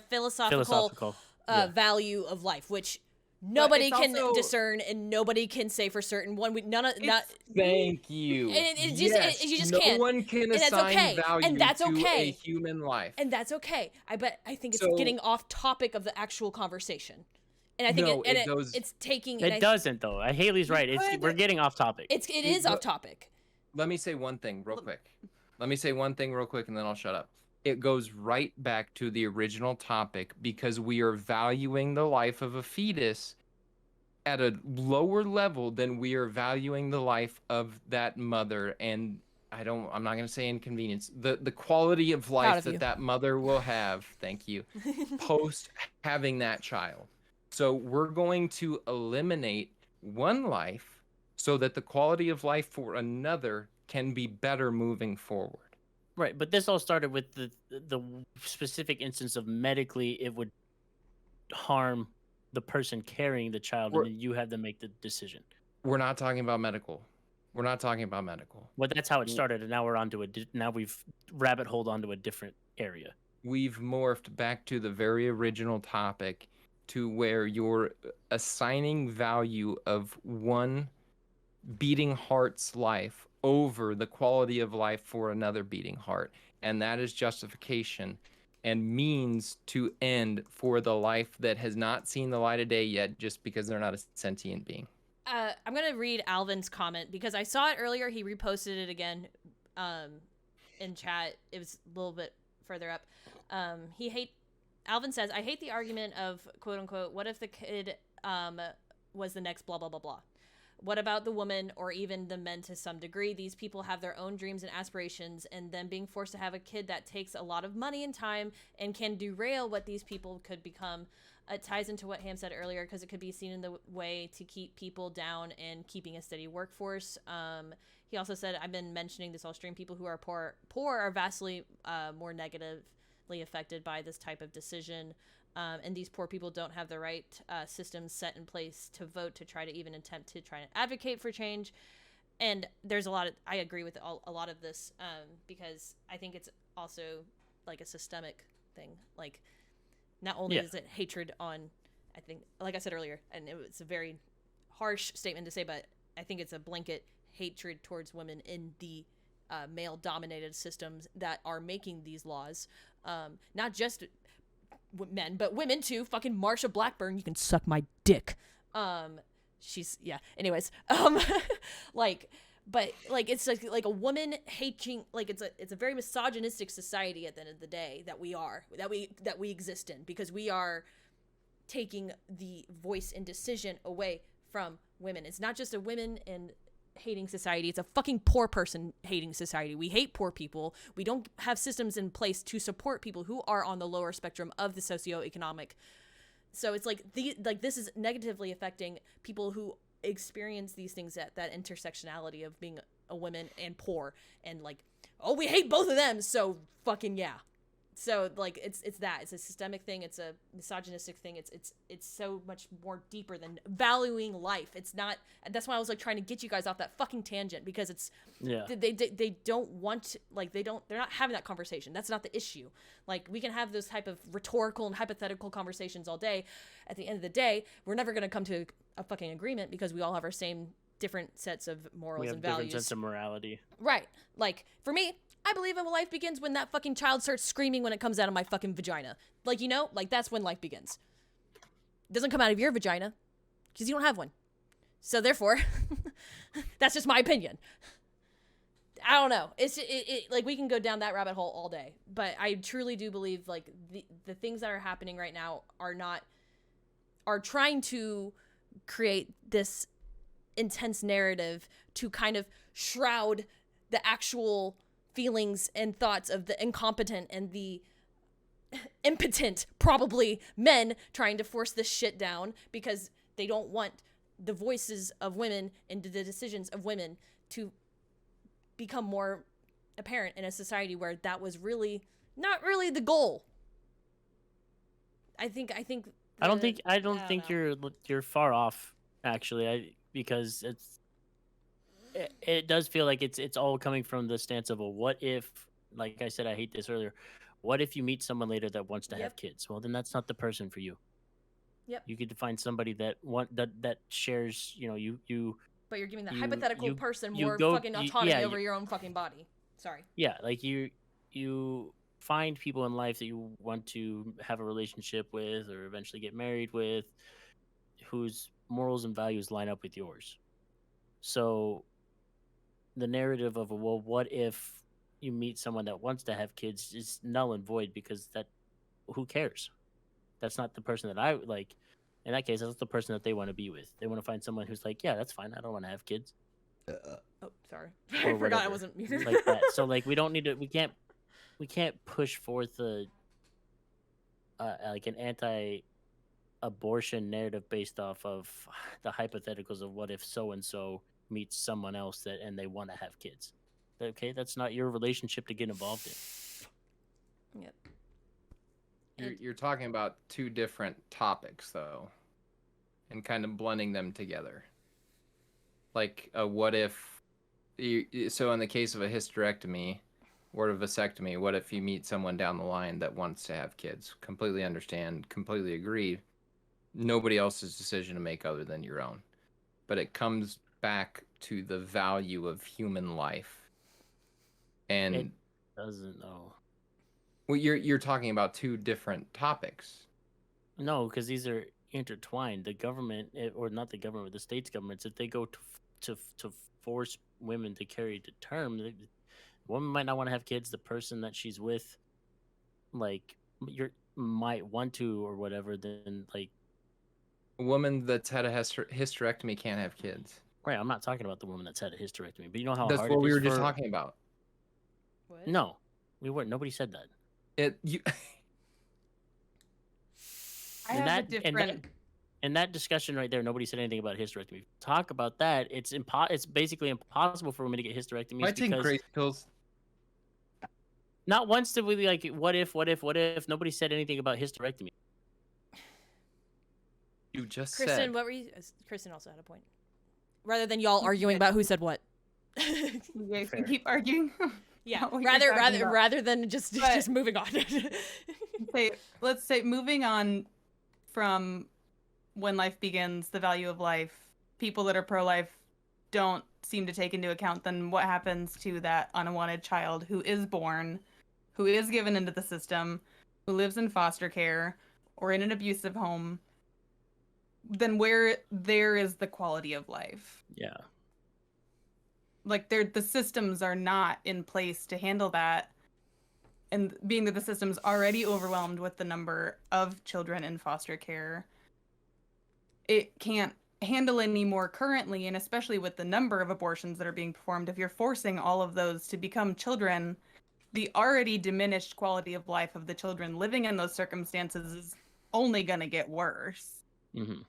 philosophical. Yeah. value of life, which nobody it's can also- discern and nobody can say for certain. None of not. Thank you. And it just- yes, you just no can't. one can And that's assign okay. value And that's to okay. a human life. And that's okay. I think it's So- getting off topic of the actual conversation, and I think No, it it goes- it's taking. It doesn't though. Haley's right. We're getting off topic. It is off topic. Let me say one thing real quick. And then I'll shut up. It goes right back to the original topic because we are valuing the life of a fetus at a lower level than we are valuing the life of that mother. And I'm not going to say inconvenience, the quality of Proud life of you. that mother will have, thank you, post having that child. So we're going to eliminate one life so that the quality of life for another can be better moving forward. Right, but this all started with the specific instance of medically it would harm the person carrying the child, We're- and then you have to make the decision. We're not talking about medical. Well, that's how it started, and now we're onto now we've rabbit holed onto a different area. We've morphed back to the very original topic to where you're assigning value of one beating heart's life over the quality of life for another beating heart. And that is justification and means to end for the life that has not seen the light of day yet just because they're not a sentient being. I'm gonna read Alvin's comment because I saw it earlier. He reposted it again in chat. It was a little bit further up. Alvin says, I hate the argument of quote unquote, what if the kid was the next blah blah blah blah. What about the woman or even the men to some degree? These people have their own dreams and aspirations, and them being forced to have a kid that takes a lot of money and time and can derail what these people could become. It ties into what Ham said earlier because it could be seen in the way to keep people down and keeping a steady workforce. He also said, I've been mentioning this all stream, people who are poor are vastly more negatively affected by this type of decision. And these poor people don't have the right systems set in place to vote to try to even attempt to try and advocate for change. And there's I agree with a lot of this because I think it's also like a systemic thing. Like not only is it hatred on, I think, like I said earlier, and it's a very harsh statement to say, but I think it's a blanket hatred towards women in the male-dominated systems that are making these laws. Not just men, but women too. Fucking Marsha Blackburn, you can suck my dick. Anyways, but it's like a woman hating, like it's a very misogynistic society at the end of the day that we exist in, because we are taking the voice and decision away from women. It's not just a women and hating society, it's a fucking poor person hating society. We hate poor people. We don't have systems in place to support people who are on the lower spectrum of the socioeconomic. So it's like this is negatively affecting people who experience these things, that intersectionality of being a woman and poor, and like, oh, we hate both of them, so fucking yeah. So like it's a systemic thing, it's a misogynistic thing, it's so much more deeper than valuing life. It's not. That's why I was like trying to get you guys off that fucking tangent, because it's they don't want, like, they're not having that conversation. That's not the issue. Like, we can have those type of rhetorical and hypothetical conversations all day. At the end of the day, we're never going to come to a fucking agreement, because we all have our same different sets of morals and values. Different sense of morality. Right. Like, for me, I believe in life begins when that fucking child starts screaming when it comes out of my fucking vagina. Like, you know, like, that's when life begins. It doesn't come out of your vagina, because you don't have one. So therefore, that's just my opinion. I don't know. It's like, we can go down that rabbit hole all day, but I truly do believe, like, the things that are happening right now are trying to create this intense narrative to kind of shroud the actual feelings and thoughts of the incompetent and the impotent, probably, men trying to force this shit down, because they don't want the voices of women and the decisions of women to become more apparent in a society where that was really not really the goal. I don't think you're far off, actually. Because it does feel like it's all coming from the stance of a what if. Like I said, I hate this earlier. What if you meet someone later that wants to have kids? Well, then that's not the person for you. Yep. You could find somebody that shares, you. But you're giving the hypothetical person you more go- fucking you- autonomy yeah, over your own fucking body. Sorry. Yeah, like you find people in life that you want to have a relationship with or eventually get married with, whose morals and values line up with yours. So the narrative of, well, what if you meet someone that wants to have kids, is null and void, because who cares? That's not the person that I like. In that case, that's the person that they want to be with. They want to find someone who's like, yeah, that's fine. I don't want to have kids. Oh, sorry. Or I forgot I whatever. wasn't muted. Like that. So like, we don't need to. We can't push forth like an anti-abortion narrative based off of the hypotheticals of what if so and so meets someone else and they want to have kids. Okay, that's not your relationship to get involved in. Yep. You're talking about two different topics, though, and kind of blending them together. Like, what if... So in the case of a hysterectomy or a vasectomy, what if you meet someone down the line that wants to have kids? Completely understand, completely agree. Nobody else's decision to make other than your own. But it comes back to the value of human life. And... It doesn't know. Well, you're talking about two different topics. No, because these are intertwined. The government, or not the government, the state's governments, if they go to force women to carry to term, the woman might not want to have kids. The person that she's with, like, might want to or whatever. Then, like, A woman that's had a hysterectomy can't have kids. right? I'm not talking about the woman that's had a hysterectomy, but you know how That's hard what it we is were just for- talking about. What? No, we weren't. Nobody said that. I And have a that- different. In that discussion right there, nobody said anything about hysterectomy. Talk about that. It's basically impossible for women to get hysterectomies. I take because grace pills. not once did we like, what if? Nobody said anything about hysterectomy. You just Kristen, said. what were you? Kristen also had a point. Rather than y'all arguing about who said what. You guys Fair. can keep arguing. Yeah. What you're talking about. Rather than just But- moving on. Let's say moving on from when life begins, the value of life, people that are pro-life don't seem to take into account then what happens to that unwanted child who is born, who is given into the system, who lives in foster care or in an abusive home. Then where there is the quality of life? Yeah. Like the systems are not in place to handle that. And being that the system's already overwhelmed with the number of children in foster care, it can't handle any more currently, and especially with the number of abortions that are being performed, if you're forcing all of those to become children, the already diminished quality of life of the children living in those circumstances is only going to get worse. Mm-hmm.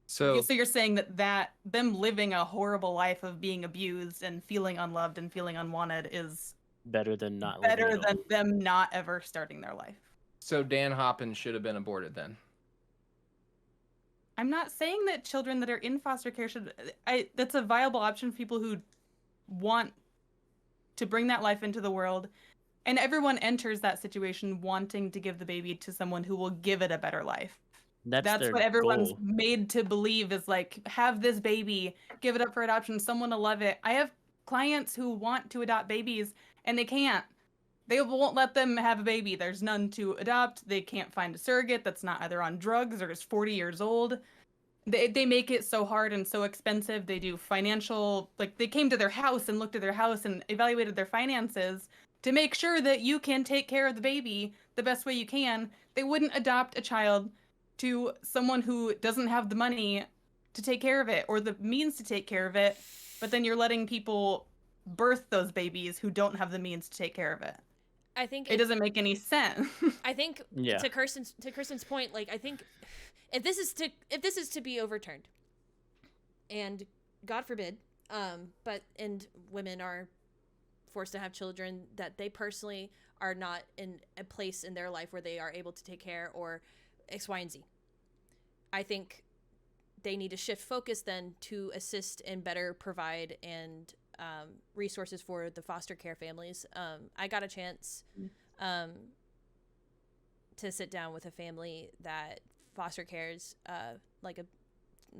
So you're saying that them living a horrible life of being abused and feeling unloved and feeling unwanted is Better than not living better at than all. them not ever starting their life. So Dan Hoppin should have been aborted then. I'm not saying that children that are in foster care should. That's a viable option for people who want to bring that life into the world. And everyone enters that situation wanting to give the baby to someone who will give it a better life. That's their what everyone's goal. made to believe is like, have this baby, give it up for adoption, someone will love it. I have clients who want to adopt babies and they can't. They won't let them have a baby. There's none to adopt. They can't find a surrogate that's not either on drugs or is 40 years old. They make it so hard and so expensive. They do financial, like they came to their house and looked at their house and evaluated their finances to make sure that you can take care of the baby the best way you can. They wouldn't adopt a child to someone who doesn't have the money to take care of it or the means to take care of it, but then you're letting people birth those babies who don't have the means to take care of it. I think It doesn't make any sense. I think Yeah. to Kirsten's point, like I think if this is to be overturned, and God forbid, and women are forced to have children that they personally are not in a place in their life where they are able to take care or X, Y, and Z. I think they need to shift focus then to assist and better provide and resources for the foster care families. I got a chance to sit down with a family that foster cares like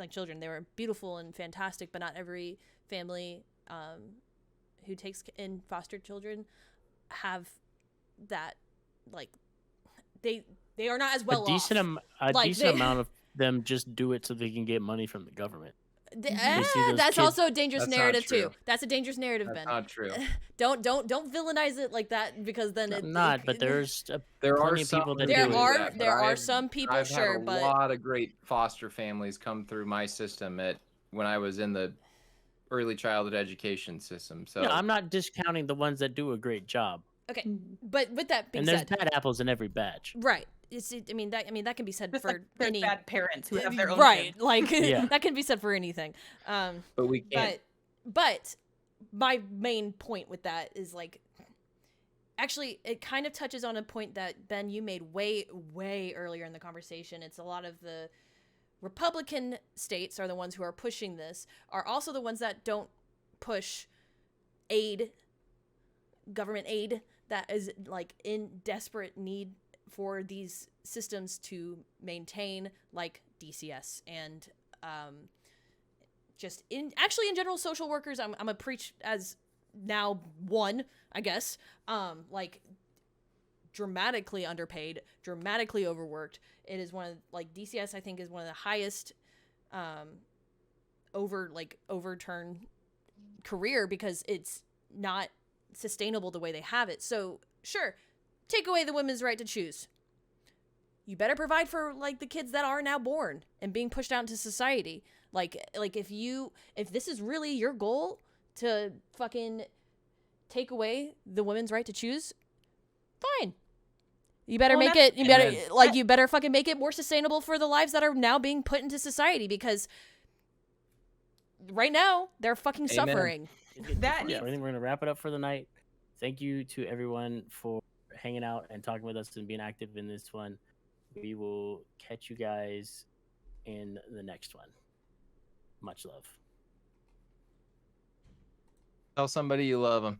children. They were beautiful and fantastic, but not every family who takes in foster children have that, like they are not as well a decent off. Decent amount of them just do it so they can get money from the government. That's kids- also a dangerous That's not narrative true. too. That's a dangerous narrative, That's Ben. not true. Don't villainize it like that, because then But there's There are plenty of some people that who there do do are that, but there are I've- some people, I've sure, had a but lot of great foster families come through my system when I was in the early childhood education system. So Yeah, I'm not discounting the ones that do a great job. okay. But with that being And there's said, bad apples in every batch. right? I mean that can be said Just for like there's any bad parents who have their own right. kids. Like Yeah. that can be said for anything. but we can't. But my main point with that is like, actually, it kind of touches on a point that Ben, you made way earlier in the conversation. It's a lot of the Republican states are the ones who are pushing this, are also the ones that don't push government aid that is like in desperate need for these systems to maintain, like DCS and just in general social workers. I'm a preach as now one, I guess, like dramatically underpaid, dramatically overworked. It is one of, like, DCS I think is one of the highest overturn career because it's not sustainable the way they have it. So sure, take away the women's right to choose. You better provide for like the kids that are now born and being pushed out into society. Like if this is really your goal to fucking take away the women's right to choose, fine. You better Well, make it. Amen. You better fucking make it more sustainable for the lives that are now being put into society, because right now they're fucking Amen. suffering. That I think we're gonna wrap it up for the night. Thank you to everyone for hanging out and talking with us and being active in this one. We will catch you guys in the next one. Much love. Tell somebody you love them.